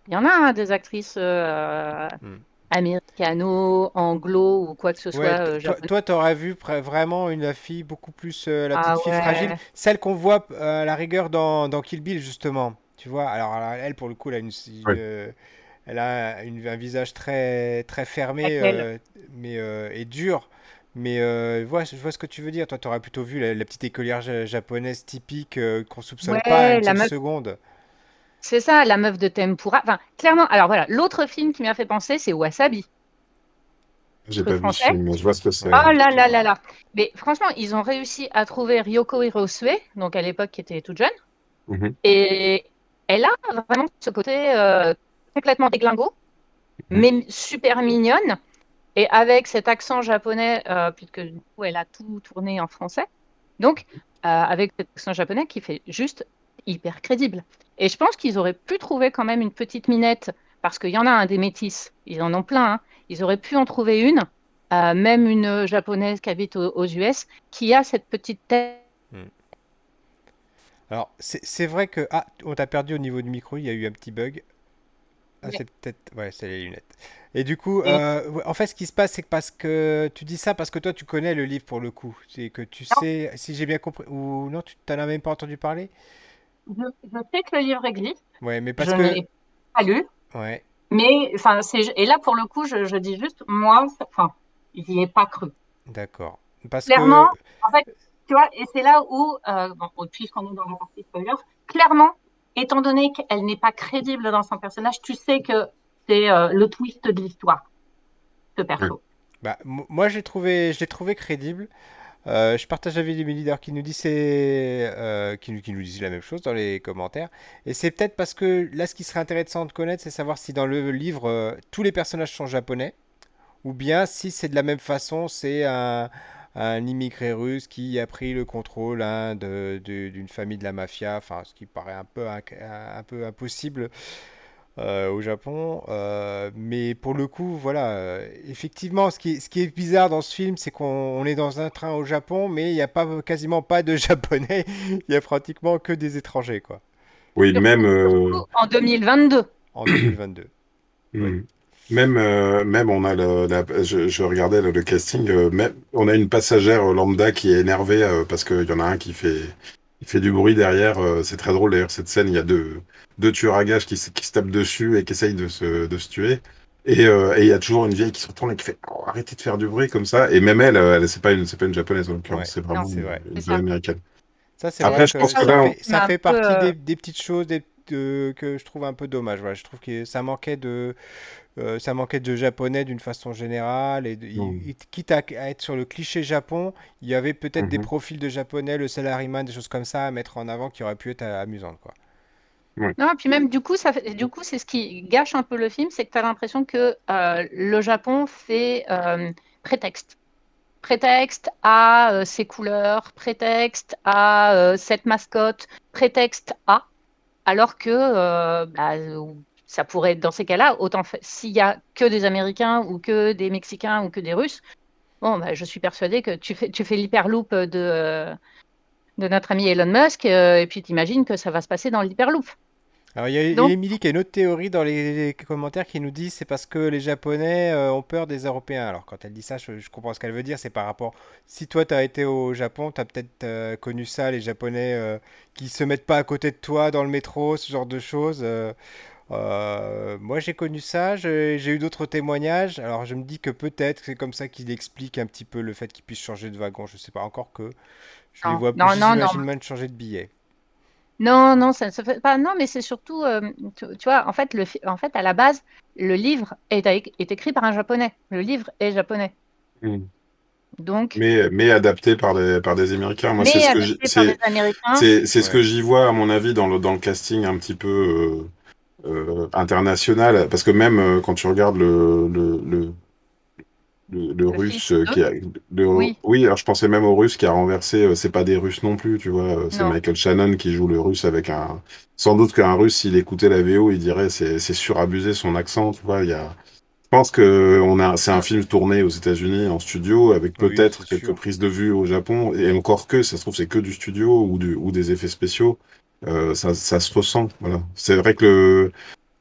il y en a hein, des actrices Hmm. américano, anglo ou quoi que ce Ouais, soit japonais. t'aurais vu vraiment une fille beaucoup plus, la petite Ah fille fragile, ouais, celle qu'on voit à la rigueur dans Kill Bill, justement. Tu vois, alors elle, pour le coup, elle a Ouais. elle a un visage très, très fermé, laquelle? et dur. Mais je vois ce que tu veux dire. Toi, t'aurais plutôt vu la petite écolière japonaise typique qu'on soupçonne pas Ouais, une la seule meuf, seconde. c'est ça, la meuf de Tempura. Enfin, clairement, alors voilà, l'autre film qui m'a fait penser, c'est Wasabi, J'ai truc pas vu ce français. film, mais je vois ce que c'est, Ouais, Oh là là effectivement. là là. Mais franchement, ils ont réussi à trouver Ryoko Hirosue, donc à l'époque qui était toute jeune. Mhm. Et elle a vraiment ce côté complètement déglingo, Mhm. mais super mignonne. Et avec cet accent japonais, puisque du coup, elle a tout tourné en français. Donc, avec cet accent japonais qui fait juste hyper crédible. Et je pense qu'ils auraient pu trouver quand même une petite minette, parce qu'il y en a des métis, ils en ont plein, hein. Ils auraient pu en trouver une, même une japonaise qui habite aux US, qui a cette petite tête. Hmm. Alors, c'est vrai que... Ah, on t'a perdu au niveau du micro, il y a eu un petit bug. Ah, c'est peut-être... Ouais, c'est les lunettes. Et du coup, ouais, en fait, ce qui se passe, c'est que parce que tu dis ça parce que toi, tu connais le livre pour le coup. C'est que tu Non, sais, si j'ai bien compris, ou non, tu t'en as même pas entendu parler? je sais que le livre existe, Ouais, mais je parce ne que... l'ai pas lu, Ouais, mais enfin, et là pour le coup, je dis juste, moi, enfin, j'y ai pas cru. d'accord. Parce Clairement, que... en fait, tu vois, et c'est là où, bon, puisqu'on est dans la partie spoiler, clairement, étant donné qu'elle n'est pas crédible dans son personnage, tu sais que c'est le twist de l'histoire, ce Ouais. perso. Bah, moi, je l'ai trouvé crédible. Je partage l'avis des leaders qui nous dit qui nous disent la même chose dans les commentaires. Et c'est peut-être parce que là, ce qui serait intéressant de connaître, c'est savoir si dans le livre tous les personnages sont japonais ou bien si c'est de la même façon, c'est un immigré russe qui a pris le contrôle hein, d'une famille de la mafia. Enfin, ce qui paraît un peu impossible au Japon. Mais pour le coup, voilà, effectivement, ce qui est bizarre dans ce film, c'est qu'on est dans un train au Japon, mais il n'y a pas, quasiment pas de Japonais. Il y a pratiquement que des étrangers, quoi, Oui, même, Surtout en 2022. en 2022. Oui. hmm. Même on a je regardais le casting, même, on a une passagère lambda qui est énervée parce qu'il y en a un il fait du bruit derrière. C'est très drôle d'ailleurs cette scène. Il y a deux tueurs à gages qui se tapent dessus et qui essayent de se tuer. Et il y a toujours une vieille qui se retourne et qui fait oh, arrêtez de faire du bruit comme ça. Et même elle c'est pas une japonaise en l'occurrence, Ouais, c'est Non, vraiment c'est vrai. une c'est vraie ça. américaine. Ça, c'est vrai Après, je C'est pense que que ça là, aussi qui ça m'a un fait peu. partie des petites choses que je trouve un peu dommage. Voilà, je trouve que ça manquait de japonais d'une façon générale. on- Quitte à être sur le cliché Japon, il y avait peut-être des Mhm. profils de japonais, le salaryman, des choses comme ça à mettre en avant qui auraient pu être amusantes, quoi. Ouais. Non, et puis même, du coup, c'est ce qui gâche un peu le film, c'est que tu as l'impression que le Japon fait prétexte. Prétexte à ses couleurs, prétexte à cette mascotte, prétexte à, alors que ça pourrait, dans ces cas-là, s'il y a que des Américains ou que des Mexicains ou que des Russes, bon, bah, je suis persuadée que tu fais l'hyperloop de notre ami Elon Musk et puis t'imagines que ça va se passer dans l'hyperloop. Alors, il y a Donc, Émilie qui a une autre théorie dans les commentaires qui nous dit c'est parce que les Japonais ont peur des Européens. Alors, quand elle dit ça, je comprends ce qu'elle veut dire. C'est par rapport. Si toi, tu as été au Japon, tu as peut-être connu ça, les Japonais qui se mettent pas à côté de toi dans le métro, ce genre de choses. Moi, j'ai connu ça, j'ai eu d'autres témoignages. Alors, je me dis que peut-être c'est comme ça qu'il explique un petit peu le fait qu'ils puissent changer de wagon. Je sais pas encore que je les non, vois, non, non, non, j'imagine même changer de billet. non, non, ça ne se fait pas. Non, mais c'est surtout, tu vois, en fait, en fait, à la base, le livre est écrit par un Japonais. Le livre est japonais. Mhm. Donc, Mais adapté par des Américains. Moi, mais adapté par des Américains. c'est ce que Ouais. j'y vois, à mon avis, dans le casting un petit peu international. Parce que même quand tu regardes le Le film russe eux, qui a. oui, Oui, alors je pensais même au russe qui a renversé. C'est pas des Russes non plus, tu vois. C'est non. Michael Shannon qui joue le russe avec un. Sans doute qu'un russe, s'il écoutait la VO, il dirait c'est surabusé son accent, tu vois. Je pense que c'est un Mm. film tourné aux États-Unis en studio avec Oui, c'est peut-être quelques sûr. prises de vue au Japon et encore que ça se trouve c'est que du studio ou des effets spéciaux. Ça se ressent. Voilà. C'est vrai que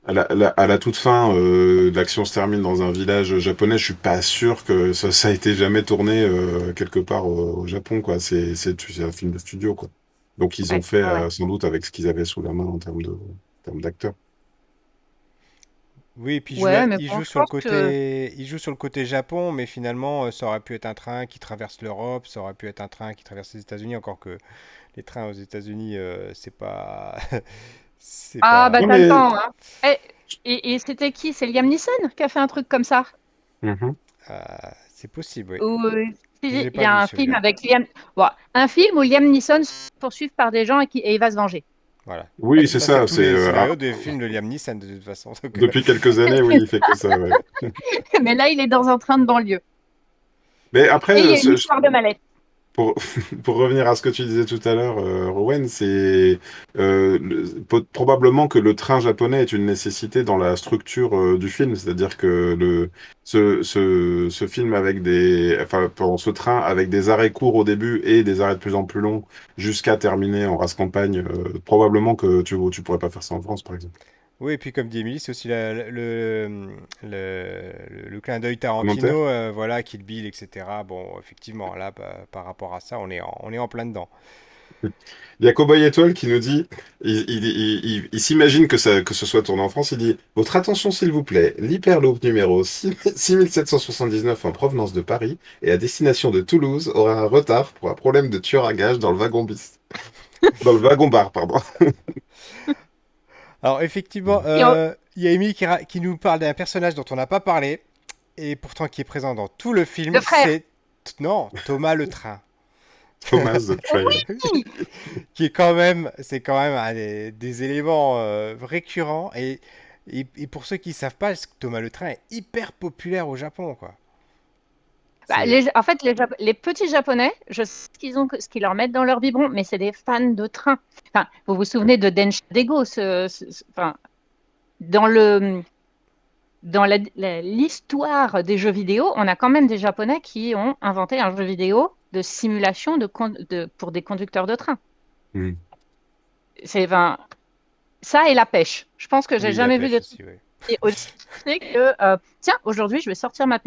à la toute fin, l'action se termine dans un village japonais. Je suis pas sûr que ça a été jamais tourné quelque part au Japon quoi. C'est un film de studio quoi. Donc ils ont Ouais, fait ouais, ouais. sans doute avec ce qu'ils avaient sous la main en termes d'acteurs. Oui, et puis Ouais, mais il bon, joue je sur le pense que. côté, il joue sur le côté Japon, mais finalement, ça aurait pu être un train qui traverse l'Europe, ça aurait pu être un train qui traverse les États-Unis, encore que les trains aux États-Unis, c'est pas, c'est Ah, pas. bah, Non t'as le mais temps, hein. Eh, et c'était qui? C'est Liam Neeson qui a fait un truc comme ça? Mhm. C'est possible, oui. Ou Je il l'ai y pas a vu un film celui-là. avec Liam. Bon, un film où Liam Neeson se fait poursuivre par des gens et il va se venger. Voilà. Oui, Mais c'est ça, c'est ça. tous les scénarios des films de Liam Neeson de toute façon. Donc, Depuis quelques années, oui, il fait que ça. Ouais. Mais là, il est dans un train de banlieue. Mais Et il y après, a une histoire de mallette. Pour, pour revenir à ce que tu disais tout à l'heure, Rowan, c'est probablement que le train japonais est une nécessité dans la structure du film. C'est-à-dire que ce film avec enfin, pardon, ce train avec des arrêts courts au début et des arrêts de plus en plus longs jusqu'à terminer en race campagne, probablement que tu pourrais pas faire ça en France, par exemple. Oui, et puis comme dit Émilie, c'est aussi le clin d'œil Commentaire? Tarantino, voilà, Kill Bill, etc. Bon, effectivement, là, par rapport à ça, on est en plein dedans. Il y a Cowboy Étoile qui nous dit, il s'imagine que ce soit tourné en France, il dit, votre attention s'il vous plaît, l'Hyperloop numéro 6779 en provenance de Paris et à destination de Toulouse aura un retard pour un problème de tueur à gages dans le wagon bis. Dans le wagon bar, pardon. Alors, effectivement, Et on- il y a Émilie qui nous parle d'un personnage dont on n'a pas parlé, et pourtant qui est présent dans tout le film, le frère. c'est... Non, Thomas le Train. Thomas the Train. Oui. Qui est quand même, c'est quand même un des éléments récurrents. Et pour ceux qui ne savent pas, Thomas le Train est hyper populaire au Japon, quoi. Bah, C'est, en fait, les petits Japonais, je sais ce qu'ils leur mettent dans leur biberon, mais c'est des fans de train. Enfin, vous vous souvenez de Densha Dego, enfin, dans l'histoire des jeux vidéo, on a quand même des Japonais qui ont inventé un jeu vidéo de simulation pour des conducteurs de train. Hmm. Enfin, ça et la pêche. Je pense que j'ai oui, la jamais vu pêche de aussi, oui. et aussi c'est que tiens, aujourd'hui, je vais sortir ma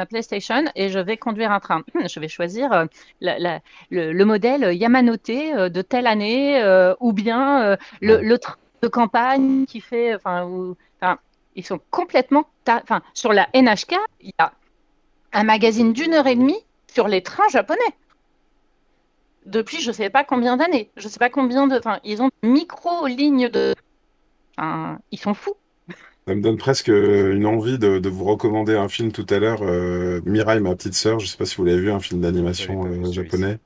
PlayStation et je vais conduire un train. Je vais choisir le modèle Yamanote de telle année ou bien Ouais. le train de campagne qui fait, enfin, ils sont complètement, enfin, sur la NHK, il y a un magazine d'1 heure et demie sur les trains japonais. Depuis, je ne sais pas combien d'années, je ne sais pas combien enfin, ils ont micro-lignes de, enfin, ils sont fous. Ça me donne presque une envie de vous recommander un film tout à l'heure, Mirai, ma petite sœur. Je sais pas si vous l'avez vu, un film Je l'ai d'animation pas vu celui-ci. japonais.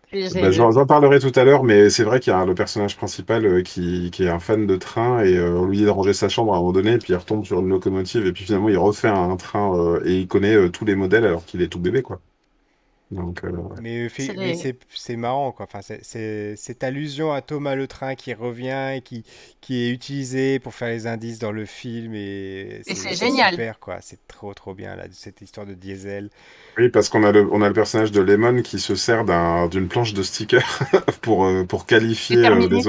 Puis j'ai Bah, vu. j'en parlerai tout à l'heure, mais c'est vrai qu'il y a le personnage principal qui est un fan de train et on lui dit de ranger sa chambre à un moment donné, et puis il retombe sur une locomotive et puis finalement il refait un train et il connaît tous les modèles alors qu'il est tout bébé, quoi. Donc, ouais. C'est Mais les- c'est marrant, quoi. Enfin, cette allusion à Thomas le Train qui revient et qui est utilisé pour faire les indices dans le film, et Et c'est c'est génial. super, quoi. C'est trop, trop bien, là, cette histoire de diesel. Oui, parce on a le personnage de Lemon qui se sert d'une planche de stickers pour qualifier Déterminé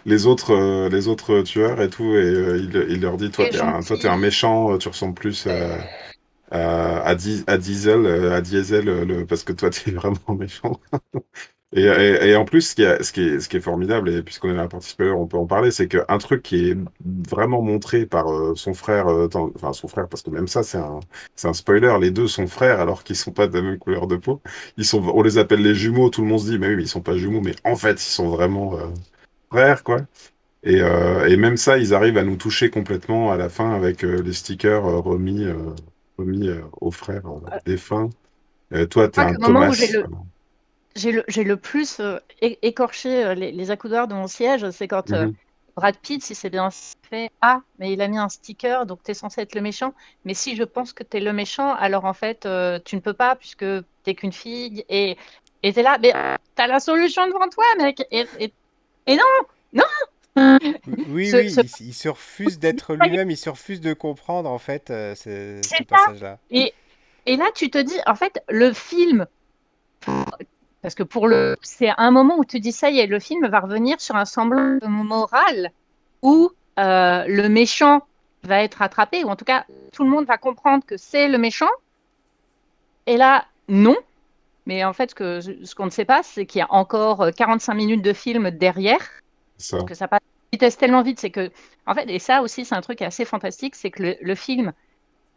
les autres tueurs et tout, et il leur dit, et toi t'es un gentil. méchant, tu ressembles plus à Diesel, parce que toi, tu es vraiment méchant. Et en plus, ce qui est formidable, et puisqu'on est là à participer, on peut en parler, c'est qu'un truc qui est vraiment montré par son frère, enfin son frère, parce que même ça, c'est un spoiler, les deux sont frères alors qu'ils sont pas de la même couleur de peau. On les appelle les jumeaux, tout le monde se dit, mais oui, mais ils sont pas jumeaux, mais en fait, ils sont vraiment frères, quoi. Et même ça, ils arrivent à nous toucher complètement à la fin avec les stickers remis aux frères défunts. Toi, Je t'es crois que un le moment où Thomas. j'ai le plus écorché les accoudoirs de mon siège, c'est quand Mhm. Brad Pitt, si c'est bien fait, ah, mais il a mis un sticker, donc tu es censé être le méchant. Mais si je pense que tu es le méchant, alors en fait, tu ne peux pas puisque t'es qu'une fille et tu es là, mais t'as la solution devant toi, mec. Et non, non. Oui, Ce, oui, ce il se refuse d'être lui-même, il se refuse de comprendre, en fait, ce c'est ça. passage-là. Et, et là, tu te dis, en fait, le film, parce que c'est un moment où tu dis ça y est, le film va revenir sur un semblant de morale où le méchant va être attrapé, ou en tout cas, tout le monde va comprendre que c'est le méchant. Et là, non. Mais en fait, ce qu'on ne sait pas, c'est qu'il y a encore 45 minutes de film derrière, Ça. que ça passe à une vitesse tellement vite, c'est que, en fait, et ça aussi, c'est un truc assez fantastique, c'est que le film,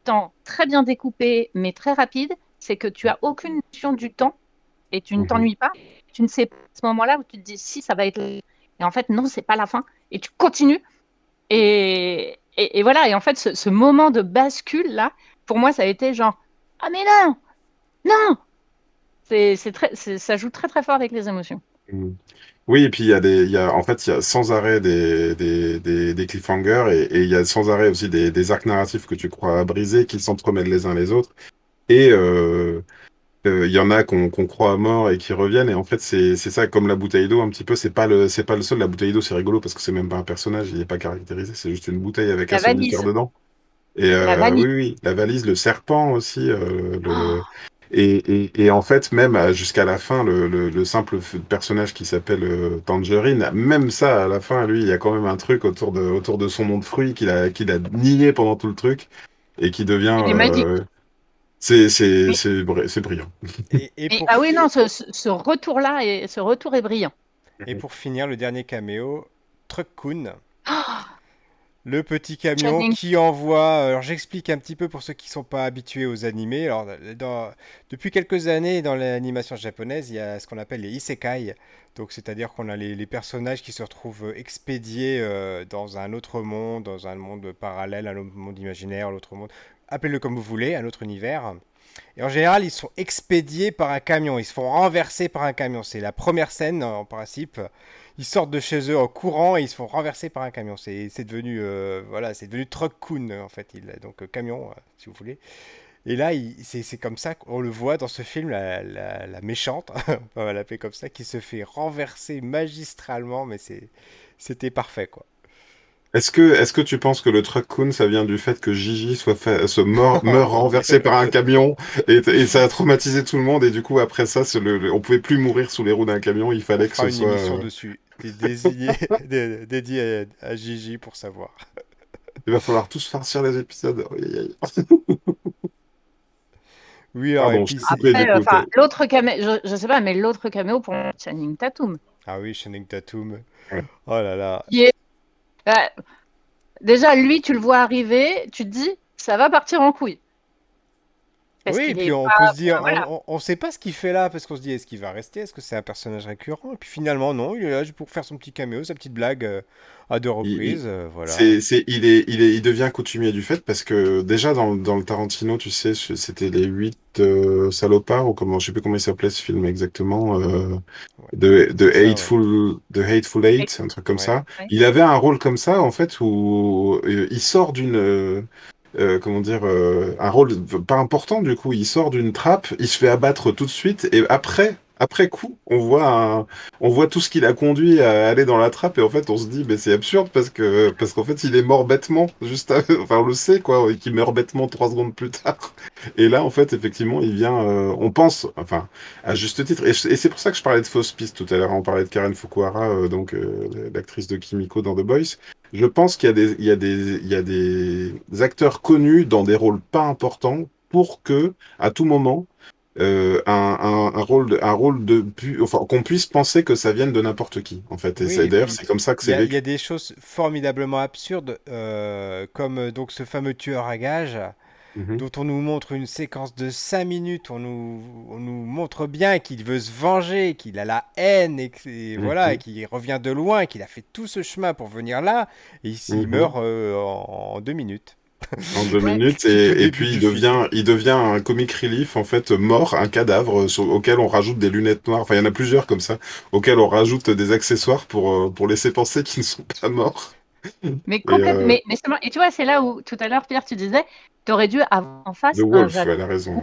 temps très bien découpé, mais très rapide, c'est que tu as aucune notion du temps et tu ne Mhm. t'ennuies pas. Tu ne sais pas à ce moment-là où tu te dis si ça va être. Et en fait, non, c'est pas la fin. Et tu continues. Et voilà. Et en fait, ce moment de bascule là, pour moi, ça a été genre ah mais non, non. Ça joue très très fort avec les émotions. Mhm. Oui, et puis en fait, il y a sans arrêt des cliffhangers et il y a sans arrêt aussi des arcs narratifs que tu crois briser qui s'entremêlent les uns les autres. Et, Il y en a qu'on croit à mort et qui reviennent, et en fait, c'est ça, comme la bouteille d'eau, un petit peu. C'est pas le seul. La bouteille d'eau, c'est rigolo parce que c'est même pas un personnage, il est pas caractérisé, c'est juste une bouteille avec un La somnifère valise. dedans. Et La valise. oui, oui, la valise, le serpent aussi, Oh, et en fait, même jusqu'à la fin, le simple personnage qui s'appelle Tangerine, même ça, à la fin, lui, il y a quand même un truc autour de son nom de fruit qu'il a nié pendant tout le truc et qui devient. il est magique. Mais, C'est brillant. ah oui, non, ce retour-là, ce retour est brillant. Et pour finir, le dernier caméo, Truck-kun. Oh, Le petit camion Channing. qui envoie. Alors j'explique un petit peu pour ceux qui ne sont pas habitués aux animés. Alors depuis quelques années dans l'animation japonaise, il y a ce qu'on appelle les isekai. Donc c'est-à-dire qu'on a les personnages qui se retrouvent expédiés dans un autre monde, dans un monde parallèle, un autre monde imaginaire, l'autre monde. Appelez-le comme vous voulez, un autre univers. Et en général, ils sont expédiés par un camion. Ils se font renverser par un camion. C'est la première scène en principe. Ils sortent de chez eux en courant et ils se font renverser par un camion. C'est devenu voilà, c'est devenu Truck-kun en fait. Donc camion, si vous voulez. Et là, c'est comme ça qu'on le voit dans ce film, la méchante, on va l'appeler comme ça, qui se fait renverser magistralement, mais c'était parfait quoi. Est-ce que tu penses que le truck-kun, ça vient du fait que Gigi meurt renversé par un camion et ça a traumatisé tout le monde et du coup après ça, on pouvait plus mourir sous les roues d'un camion, il On fallait que fera ce une soit. émission dessus, désigné, dédié à Gigi pour savoir. Il va falloir tous farcir les épisodes. Aïe, aïe, aïe. Oui, alors, et Pardon, je puis t'ai coupé du Après, coup. enfin, l'autre caméo, je sais pas, mais l'autre caméo pour moi, c'est Channing Tatum. ah oui, Channing Tatum. Ouais. Oh là là. Qui est, euh, déjà, lui, tu le vois arriver, tu te dis, ça va partir en couille. Parce Oui, et qu'il puis est on pas. peut se dire, Enfin, voilà. on sait pas ce qu'il fait là, parce qu'on se dit, est-ce qu'il va rester? Est-ce que c'est un personnage récurrent? Et puis finalement, non, il est là juste pour faire son petit caméo, sa petite blague à deux Il, il- reprises, voilà. il devient coutumier du fait parce que déjà dans le Tarantino, tu sais, c'était les 8 salopards ou comment, je sais plus comment il s'appelait ce film exactement, Ouais, c'est ça, ouais. The Hateful Eight, un truc comme Ouais. ça. Ouais. Il avait un rôle comme ça en fait où il sort comment dire, un rôle pas important du coup. Il sort d'une trappe, il se fait abattre tout de suite et après coup, on voit tout ce qu'il a conduit à aller dans la trappe et en fait on se dit mais c'est absurde parce qu'en fait il est mort bêtement enfin on le sait quoi, et qu'il meurt bêtement 3 secondes plus tard. Et là en fait effectivement il vient, on pense, enfin à juste titre et c'est pour ça que je parlais de fausse piste tout à l'heure. On parlait de Karen Fukuhara, donc l'actrice de Kimiko dans The Boys. Je pense qu'il y a il y a des acteurs connus dans des rôles pas importants pour que, à tout moment, un rôle enfin, qu'on puisse penser que ça vienne de n'importe qui, en fait. Oui, Et et d'ailleurs, puis c'est comme ça que c'est il y vécu. a des choses formidablement absurdes, comme donc ce fameux tueur à gages, Mhm, dont on nous montre une séquence de 5 minutes, on nous montre bien qu'il veut se venger, qu'il a la haine, et voilà, et mhm, qu'il revient de loin, qu'il a fait tout ce chemin pour venir là, et ici il mhm. meurt en 2 minutes, En deux Ouais. minutes, tout au et début puis du film. il devient un comic relief, en fait, mort, un cadavre auquel on rajoute des lunettes noires. Enfin, il y en a plusieurs comme ça, auxquels on rajoute des accessoires pour laisser penser qu'ils ne sont pas morts. Mais Et complètement. Mais seulement. Et tu vois, c'est là où tout à l'heure, Pierre, tu disais, tu aurais dû avoir en The face Wolf, ouais, elle a raison.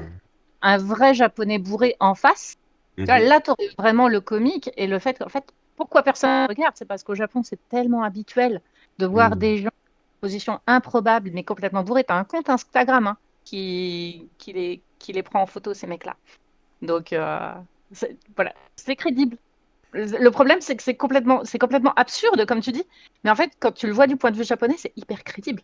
Un vrai japonais bourré en face. Tu vois, Mhm, là, tu aurais vraiment le comique et le fait qu'en fait, pourquoi personne ne regarde? C'est parce qu'au Japon, c'est tellement habituel de voir mhm. des gens en position improbable, mais complètement bourrés. Tu as un compte Instagram hein, qui les prend en photo, ces mecs-là. Donc, voilà, c'est crédible. Le problème, c'est que c'est complètement absurde, comme tu dis. Mais en fait, quand tu le vois du point de vue japonais, c'est hyper crédible.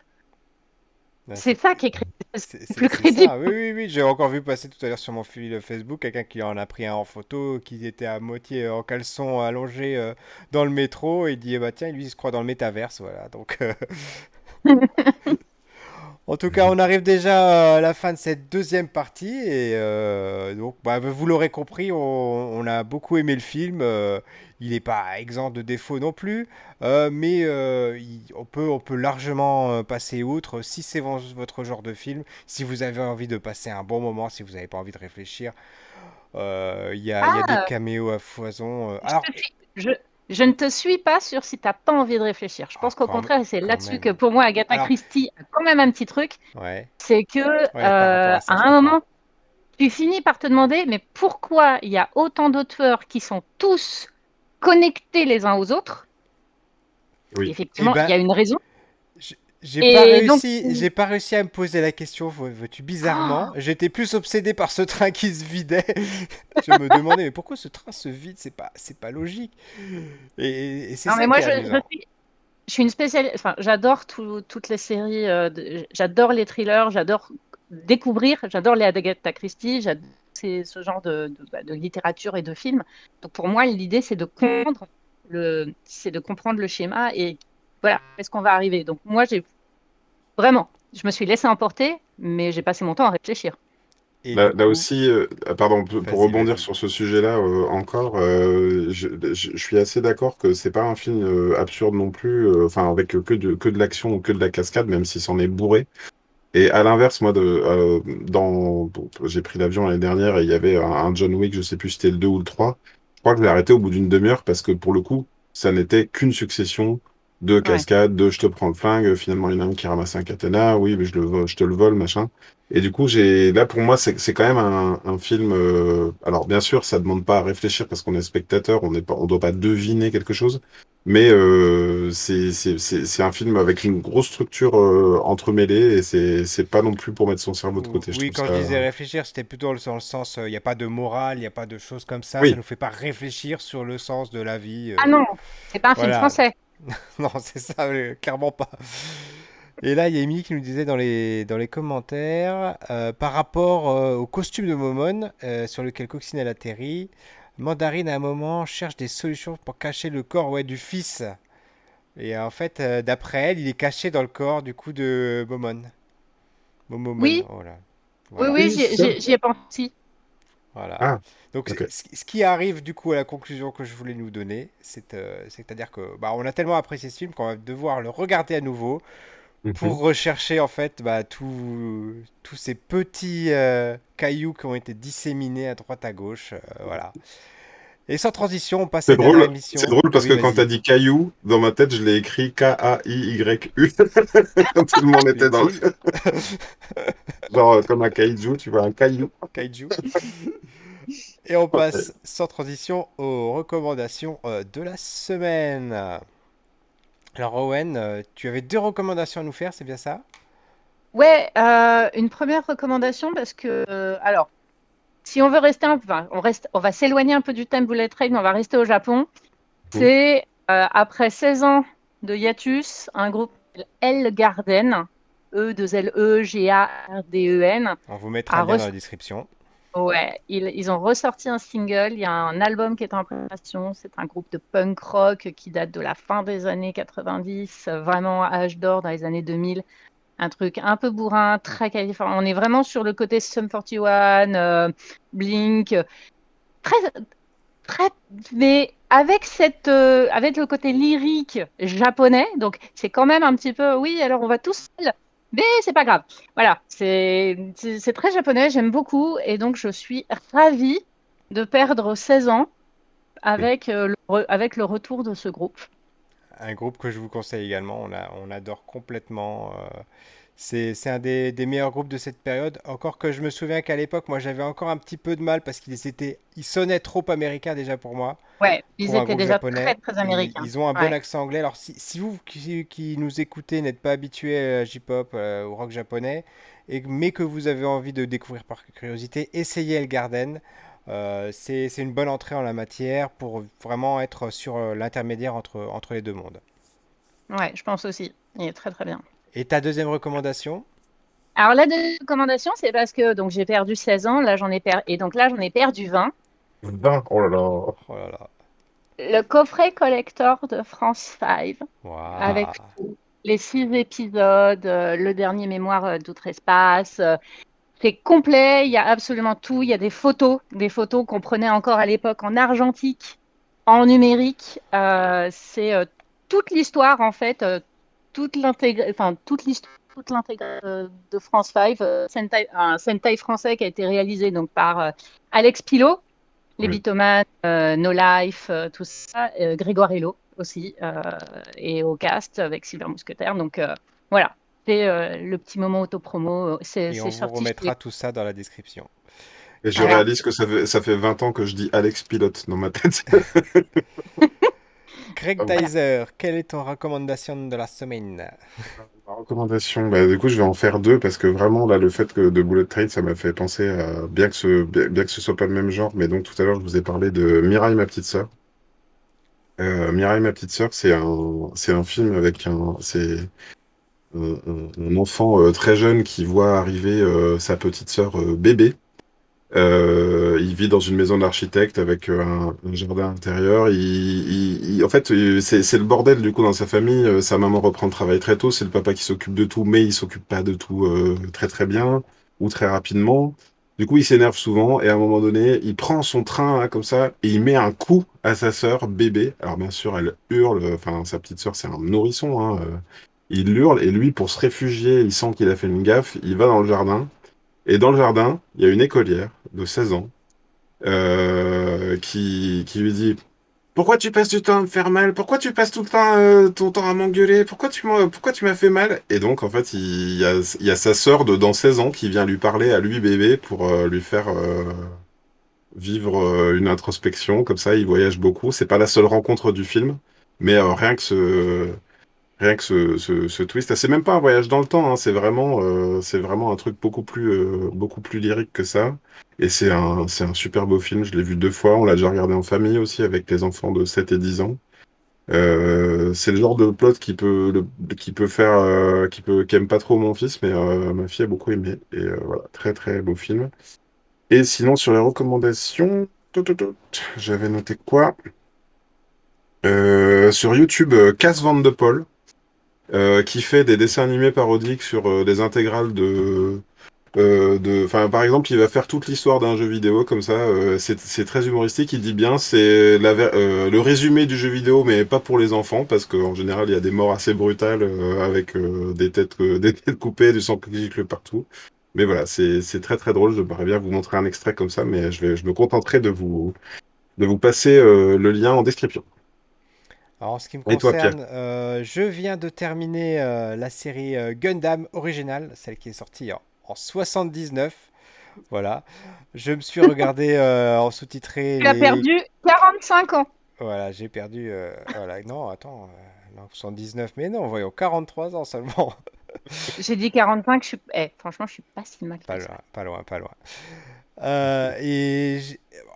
Ouais, C'est ça qui est crédible. C'est plus c'est crédible. ça, oui, oui, oui. J'ai encore vu passer tout à l'heure sur mon fil Facebook quelqu'un qui en a pris un en photo, qui était à moitié en caleçon allongé dans le métro, et il dit, eh bah tiens, lui, il se croit dans le métaverse, voilà. Donc, en tout cas, on arrive déjà à la fin de cette deuxième partie, et donc, bah, vous l'aurez compris, on a beaucoup aimé le film. Il n'est pas exempt de défauts non plus, mais on peut largement passer outre si c'est votre genre de film, si vous avez envie de passer un bon moment, si vous n'avez pas envie de réfléchir. Il y a des Ah, caméos à foison. Je, te suis- je- je ne te suis pas sur si tu n'as pas envie de réfléchir. Je Ah, pense qu'au contraire, et c'est quand là-dessus même. que pour moi, Agatha Alors, Christie a quand même un petit truc, ouais, c'est que ouais, par rapport à à ça, je un comprends. moment, tu finis par te demander, mais pourquoi il y a autant d'auteurs qui sont tous connectés les uns aux autres? Oui. Eh Effectivement, il ben, y a une raison. j- Et donc, j'ai pas réussi à me poser la question, vois-tu, bizarrement. oh, J'étais plus obsédé par ce train qui se vidait. Je me demandais, mais pourquoi ce train se vide? C'est pas logique. Et c'est non, mais ça qui moi, est amusant. je suis une spécialiste. Enfin, j'adore toutes les séries. J'adore les thrillers. J'adore découvrir. J'adore les Agatha Christie. J'adore ce genre de littérature et de films. Donc, pour moi, l'idée, c'est de comprendre le schéma et voilà, est-ce qu'on va arriver. Donc, moi, vraiment, je me suis laissée emporter, mais j'ai passé mon temps à réfléchir. Et Là, du là coup, aussi, pardon, pour vas-y, rebondir vas-y. sur ce sujet-là encore, je suis assez d'accord que c'est pas un film absurde non plus, enfin avec que de l'action ou que de la cascade, même si c'en est bourré. Et à l'inverse, moi, j'ai pris l'avion l'année dernière et il y avait un John Wick, je sais plus si c'était le 2 ou le 3. Je crois que je l'ai arrêté au bout d'une demi-heure parce que pour le coup, ça n'était qu'une succession de Ouais. cascades, de je te prends le flingue, finalement il y en a un qui ramasse un katana, oui, mais je te le vole, machin. Et du coup, là pour moi, c'est quand même un film. Alors bien sûr, ça demande pas à réfléchir parce qu'on est spectateur, on doit pas deviner quelque chose. Mais c'est un film avec une grosse structure entremêlée et c'est pas non plus pour mettre son cerveau de côté. Je Oui, trouve quand je ça. disais réfléchir, c'était plutôt dans le sens, il n'y a pas de morale, il n'y a pas de choses comme ça Oui, nous fait pas réfléchir sur le sens de la vie. Ah non, c'est pas un film Voilà, français. non, c'est ça, clairement pas. Et là, il y a Émilie qui nous disait dans les commentaires, par rapport au costume de Momon, sur lequel Coccinelle atterrit, Mandarine à un moment cherche des solutions pour cacher le corps, ouais, du fils. Et en fait, d'après elle, il est caché dans le corps du coup de Momon. Momomon, Oui, oh là. oui, Voilà. oui, oui, c'est ça. j'y ai pensé. Voilà. Ah, Donc, ok. ce qui arrive du coup à la conclusion que je voulais nous donner, c'est-à-dire que bah, on a tellement apprécié ce film qu'on va devoir le regarder à nouveau Mhm. pour rechercher en fait bah, tous ces petits cailloux qui ont été disséminés à droite à gauche. Voilà. Et sans transition, on passe à C'est la dernière drôle. C'est émission. drôle parce Oui, que quand t'as vas-y. dit caillou, dans ma tête, je l'ai écrit K-A-I-Y-U. Tellement on était dans le. Pile. Genre comme un kaiju, tu vois, un caillou. Kaiju. Et on Ok. passe sans transition aux recommandations de la semaine. Alors Owen, tu avais deux recommandations à nous faire, c'est bien ça? Ouais, une première recommandation parce que, alors, si on veut rester enfin, on va s'éloigner un peu du thème bullet train, mais on va rester au Japon. Mhm. C'est après 16 ans de hiatus, un groupe L Garden, E2LE-G-A-R-D-E-N, On vous mettra a le lien dans la ressorti. description. Ouais, ils ont ressorti un single, il y a un album qui est en préparation, c'est un groupe de punk rock qui date de la fin des années 90, vraiment âge d'or dans les années 2000, un truc un peu bourrin, très californien. On est vraiment sur le côté Sum 41, Blink, très, très, mais avec avec le côté lyrique japonais, donc c'est quand même un petit peu, oui, alors on va tous seul, mais c'est pas grave. Voilà, c'est très japonais, j'aime beaucoup, et donc je suis ravie de perdre 16 ans avec, avec le retour de ce groupe. Un groupe que je vous conseille également, on adore complètement. C'est un des meilleurs groupes de cette période. Encore que je me souviens qu'à l'époque, moi j'avais encore un petit peu de mal parce ils sonnaient trop américains déjà pour moi, Ouais, ils pour un étaient groupe déjà très, japonais. très américains. Ils ont un bon Ouais. accent anglais. Alors si vous qui nous écoutez n'êtes pas habitué à J-pop, au rock japonais, mais que vous avez envie de découvrir par curiosité, essayez El Garden. C'est une bonne entrée en la matière pour vraiment être sur l'intermédiaire entre les deux mondes. Ouais, je pense aussi. Il est très, très bien. Et ta deuxième recommandation? Alors, la deuxième recommandation, c'est parce que donc j'ai perdu 16 ans, là et donc là j'en ai perdu 20. 20, oh là là. Oh là là. Le coffret collector de France 5 avec Waouh. les 6 épisodes, le dernier mémoire d'outre-espace. C'est complet, il y a absolument tout. Il y a des photos qu'on prenait encore à l'époque en argentique, en numérique. C'est toute l'histoire en fait, toute l'intégration de France 5, un Sentai français qui a été réalisé donc par Alex Pilot, les Oui. Bitoman, No Life, tout ça, Grégoire Hello aussi, et au cast avec Silver Mousquetaire. Donc voilà, c'est le petit moment autopromo. Et on C'est vous sorti chez. remettra tout ça dans la description. Et je Voilà. réalise que ça fait 20 ans que je dis Alex Pilote dans ma tête. Greg Ah bon. Dyser, quelle est ton recommandation de la semaine? Ma recommandation, bah, du coup, je vais en faire deux parce que vraiment, là, le fait que de Bullet Train, ça m'a fait penser à, bien que ce soit pas le même genre, mais donc tout à l'heure, je vous ai parlé de Mirai, ma petite sœur. Mirai, ma petite sœur, c'est un film avec un enfant très jeune qui voit arriver sa petite sœur bébé. Il vit dans une maison d'architecte avec un jardin intérieur. En fait, c'est le bordel du coup dans sa famille. Sa maman reprend le travail très tôt. C'est le papa qui s'occupe de tout, mais il s'occupe pas de tout très très bien ou très rapidement. Du coup, il s'énerve souvent et à un moment donné, il prend son train là, comme ça et il met un coup à sa sœur bébé. Alors bien sûr, elle hurle. Enfin, sa petite sœur, c'est un nourrisson, hein. Il hurle et lui, pour se réfugier, il sent qu'il a fait une gaffe. Il va dans le jardin. Et dans le jardin, il y a une écolière de 16 ans qui lui dit pourquoi tu passes du temps à me faire mal? Pourquoi tu passes tout le temps ton temps à m'engueuler? Pourquoi tu m'as fait mal? Et donc, en fait, il y a sa sœur de dans 16 ans qui vient lui parler à lui bébé pour lui faire vivre une introspection. Comme ça, il voyage beaucoup. C'est pas la seule rencontre du film, mais rien que ce twist, c'est même pas un voyage dans le temps, hein, c'est vraiment un truc beaucoup plus lyrique que ça. Et c'est un super beau film. Je l'ai vu deux fois. On l'a déjà regardé en famille aussi avec les enfants de 7 et 10 ans. C'est le genre de plot qui peut faire, qui aime pas trop mon fils, mais ma fille a beaucoup aimé. Et voilà, très très beau film. Et sinon, sur les recommandations, j'avais noté quoi? Sur YouTube, Cass Van de Paul. Qui fait des dessins animés parodiques sur des intégrales enfin, par exemple, il va faire toute l'histoire d'un jeu vidéo comme ça. C'est très humoristique. Il dit bien, c'est le résumé du jeu vidéo, mais pas pour les enfants, parce qu'en général, il y a des morts assez brutales avec des têtes coupées, du sang qui gicle partout. Mais voilà, c'est très très drôle. Je pourrais bien vous montrer un extrait comme ça, mais je me contenterai de vous passer le lien en description. Alors, en ce qui me Et toi, Pierre? concerne, je viens de terminer la série Gundam originale, celle qui est sortie en 79. Voilà. Je me suis regardé en sous-titré Tu as les. perdu 45 ans. Voilà, j'ai perdu. Voilà, non, attends. Non, 79, mais non, voyons, 43 ans seulement. J'ai dit 45, franchement, je suis pas si mal Pas que ça. loin, pas loin, pas loin.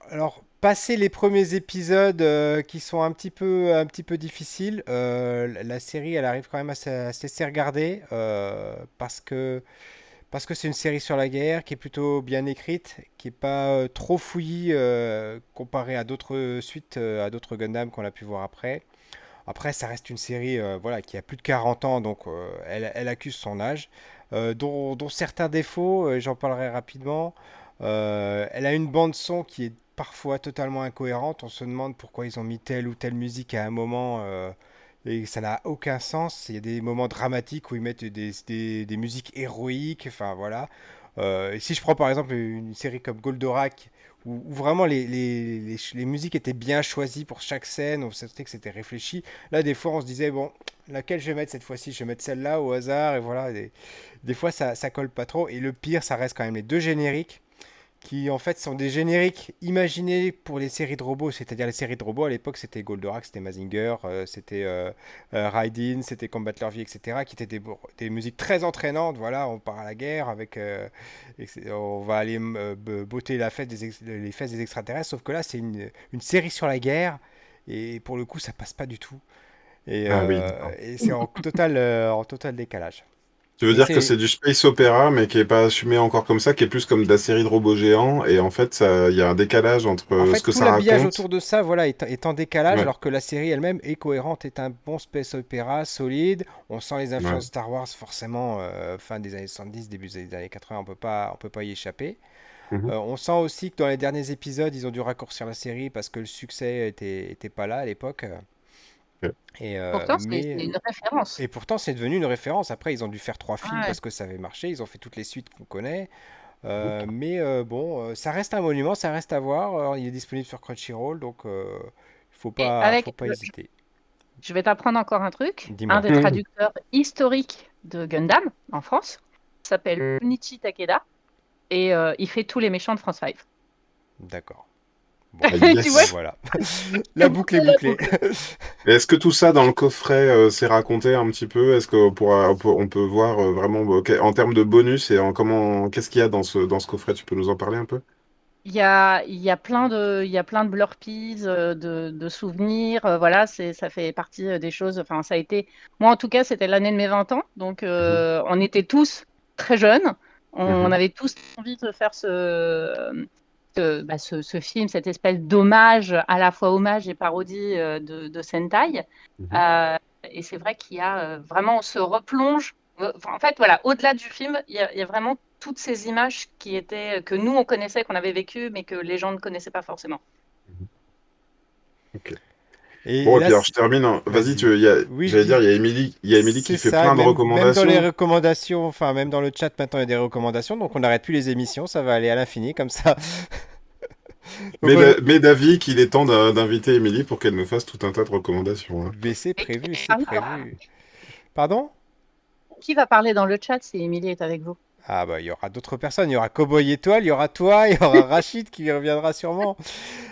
Alors, passer les premiers épisodes qui sont un petit peu difficiles, la série, elle arrive quand même à se laisser regarder parce que c'est une série sur la guerre qui est plutôt bien écrite, qui est pas trop fouillie comparée à d'autres suites, à d'autres Gundam qu'on a pu voir après. Après, ça reste une série voilà, qui a plus de 40 ans, donc elle accuse son âge, dont certains défauts, j'en parlerai rapidement. Elle a une bande son qui est parfois totalement incohérente. On se demande pourquoi ils ont mis telle ou telle musique à un moment, et ça n'a aucun sens. Il y a des moments dramatiques où ils mettent des musiques héroïques, enfin voilà. Et si je prends par exemple une série comme Goldorak, où vraiment les musiques étaient bien choisies pour chaque scène, on sentait que c'était réfléchi. Là, des fois, on se disait, bon, laquelle je vais mettre cette fois-ci? Je vais mettre celle-là au hasard, et voilà. Des fois, ça colle pas trop. Et le pire, ça reste quand même les deux génériques qui en fait sont des génériques imaginés pour les séries de robots, c'est-à-dire les séries de robots à l'époque c'était Goldorak, c'était Mazinger, c'était Raiden, c'était Combat Leur Vie, etc., qui étaient des musiques très entraînantes, voilà, on part à la guerre avec, on va aller botter les fesses des extraterrestres, sauf que là c'est une série sur la guerre, et pour le coup ça passe pas du tout, et, Ah oui, euh, d'accord. et c'est en total décalage. Tu veux Et dire que c'est c'est du space opéra, mais qui est pas assumé encore comme ça, qui est plus comme de la série de robots géants, et en fait, il y a un décalage entre En ce fait, que tout ça l'habillage autour raconte. de ça, voilà, est en décalage, Ouais, alors que la série elle-même est cohérente, est un bon space opéra solide. On sent les ouais. influences Star Wars forcément, fin des années 70, début des années 80, on peut pas y échapper. Mhm. On sent aussi que dans les derniers épisodes, ils ont dû raccourcir la série parce que le succès était pas là à l'époque. Ok. Pourtant, c'est Mais une référence. et pourtant, c'est devenu une référence. Après, ils ont dû faire 3 films Ouais. parce que ça avait marché. Ils ont fait toutes les suites qu'on connaît. Ok. Mais bon, ça reste un monument, ça reste à voir. Alors, il est disponible sur Crunchyroll, donc il faut Et pas, faut pas hésiter. je vais t'apprendre encore un truc. Un Dis-moi. des traducteurs historiques de Gundam en France s'appelle Junichi Takeda et il fait tous les méchants de France 5. D'accord. Bon, Ah, Tu vois, ben yes. voilà. la La boucle est boucle, la bouclée. boucle. Et est-ce que tout ça dans le coffret, c'est raconté un petit peu? Est-ce qu'on pourra, on peut voir vraiment en termes de bonus et en comment, qu'est-ce qu'il y a dans ce coffret? Tu peux nous en parler un peu? Il y a plein de blurpies, de souvenirs. Voilà, ça fait partie des choses. Enfin, ça a été, moi en tout cas, c'était l'année de mes 20 ans. Donc, Mhm. on était tous très jeunes. On Mhm. avait tous envie de faire ce film, cette espèce d'hommage, à la fois hommage et parodie de Sentai. Mhm. Euh, et c'est vrai qu'il y a vraiment, on se replonge. Enfin, en fait, voilà, au-delà du film, il y a vraiment toutes ces images qui étaient, que nous, on connaissait, qu'on avait vécues, mais que les gens ne connaissaient pas forcément. Mhm. Ok. Et Bon, et là, puis alors je termine. Vas-y, vas-y. Oui, je j'allais dire, dis. Il y a Émilie qui C'est fait ça, et plein de même dans les recommandations. recommandations, enfin même dans le chat maintenant il y a des recommandations, donc on n'arrête plus les émissions, ça va aller à l'infini comme ça. Donc Mais d'avis qu'il est temps d'inviter Émilie pour qu'elle nous fasse tout un tas de recommandations, hein. mais c'est Et prévu, c'est prévu. Pardon? qui va parler dans le chat si Émilie est avec vous? Ah bah il y aura d'autres personnes, il y aura Cowboy Étoile, il y aura toi, il y aura Rachid qui reviendra sûrement.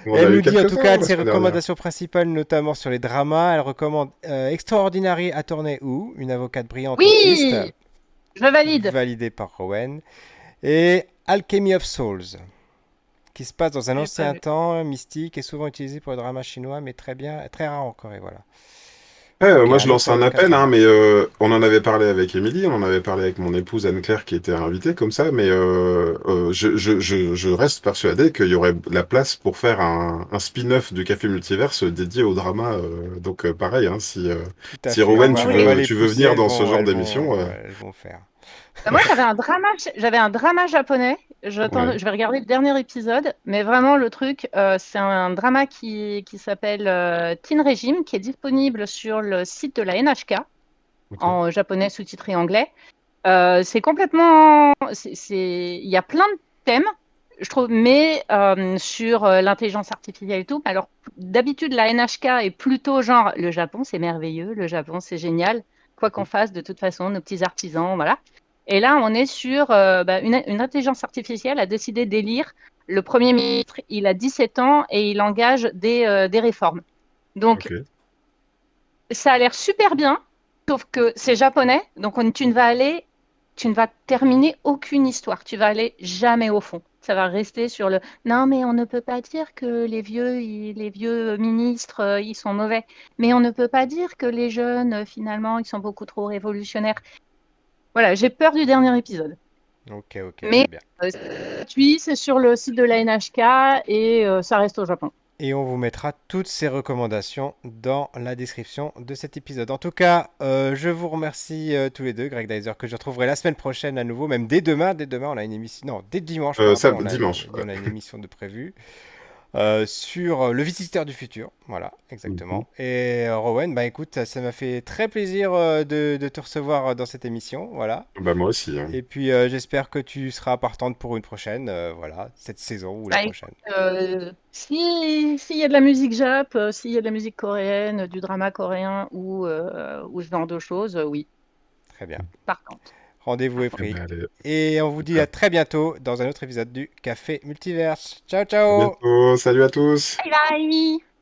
On en Elle a eu nous dit en tout cas quelques-uns la ses semaine dernière. recommandations principales, notamment sur les dramas. Elle recommande Extraordinary Attorney Who, une avocate brillante autiste, Oui, je valide. validée par Rowan, et Alchemy of Souls, qui se passe dans un J'ai pas ancien vu. temps mystique et souvent utilisé pour le drama chinois, mais très bien, très rare encore, et voilà. Ouais, Ok, moi je un lance autre un avocat appel, hein, brillant. mais on en avait parlé avec Émilie, on en avait parlé avec mon épouse Anne-Claire qui était invitée comme ça, mais je reste persuadé qu'il y aurait la place pour faire un spin-off du Café Multiverse dédié au drama. Donc pareil, hein, Tout à si fait, Quand Rowan vous on va voulez. les tu veux pousser, venir dans ce genre d'émission, elles vont faire. Moi, j'avais un drama japonais. ouais, Je vais regarder le dernier épisode, mais vraiment le truc, c'est un drama qui s'appelle Teen Regime, qui est disponible sur le site de la NHK ok, en japonais sous-titré anglais. C'est complètement, il y a plein de thèmes, je trouve, mais sur l'intelligence artificielle et tout. Alors d'habitude, la NHK est plutôt genre le Japon, c'est merveilleux, le Japon, c'est génial. Quoi qu'on fasse, de toute façon, nos petits artisans, voilà. Et là, on est sur une intelligence artificielle a décidé d'élire le Premier ministre. Il a 17 ans et il engage des réformes. Donc, ok. ça a l'air super bien, sauf que c'est japonais, donc tu ne vas terminer aucune histoire. Tu vas aller jamais au fond. Ça va rester sur le non, mais on ne peut pas dire que les vieux ministres, ils sont mauvais. Mais on ne peut pas dire que les jeunes, finalement, ils sont beaucoup trop révolutionnaires. Voilà, j'ai peur du dernier épisode. Ok, ok, Mais très bien. c'est gratuit, c'est sur le site de la NHK et ça reste au Japon. Et on vous mettra toutes ces recommandations dans la description de cet épisode. En tout cas, je vous remercie tous les deux, Greg Dyser, que je retrouverai la semaine prochaine à nouveau, même dès demain. Dès demain, on a une émission. Non, dès dimanche, Ça, pardon, dimanche. Ouais. on a une émission de prévue. Sur le visiteur du futur. Voilà, Mhm. exactement. Et Rowan, bah écoute, ça m'a fait très plaisir de te recevoir dans cette émission. Voilà. Bah moi aussi, hein. Et puis j'espère que tu seras partante pour une prochaine, voilà, cette saison ou la Bah, écoute, prochaine. s'il y a de la musique jap, s'il y a de la musique coréenne, du drama coréen ou ce genre de choses, oui, Très bien. partante. Rendez-vous est Eh pris. ben, allez, Et on vous dit à à très bientôt dans un autre épisode du Café Multiverse. Ciao, à ciao! bientôt. Salut à tous. Bye bye!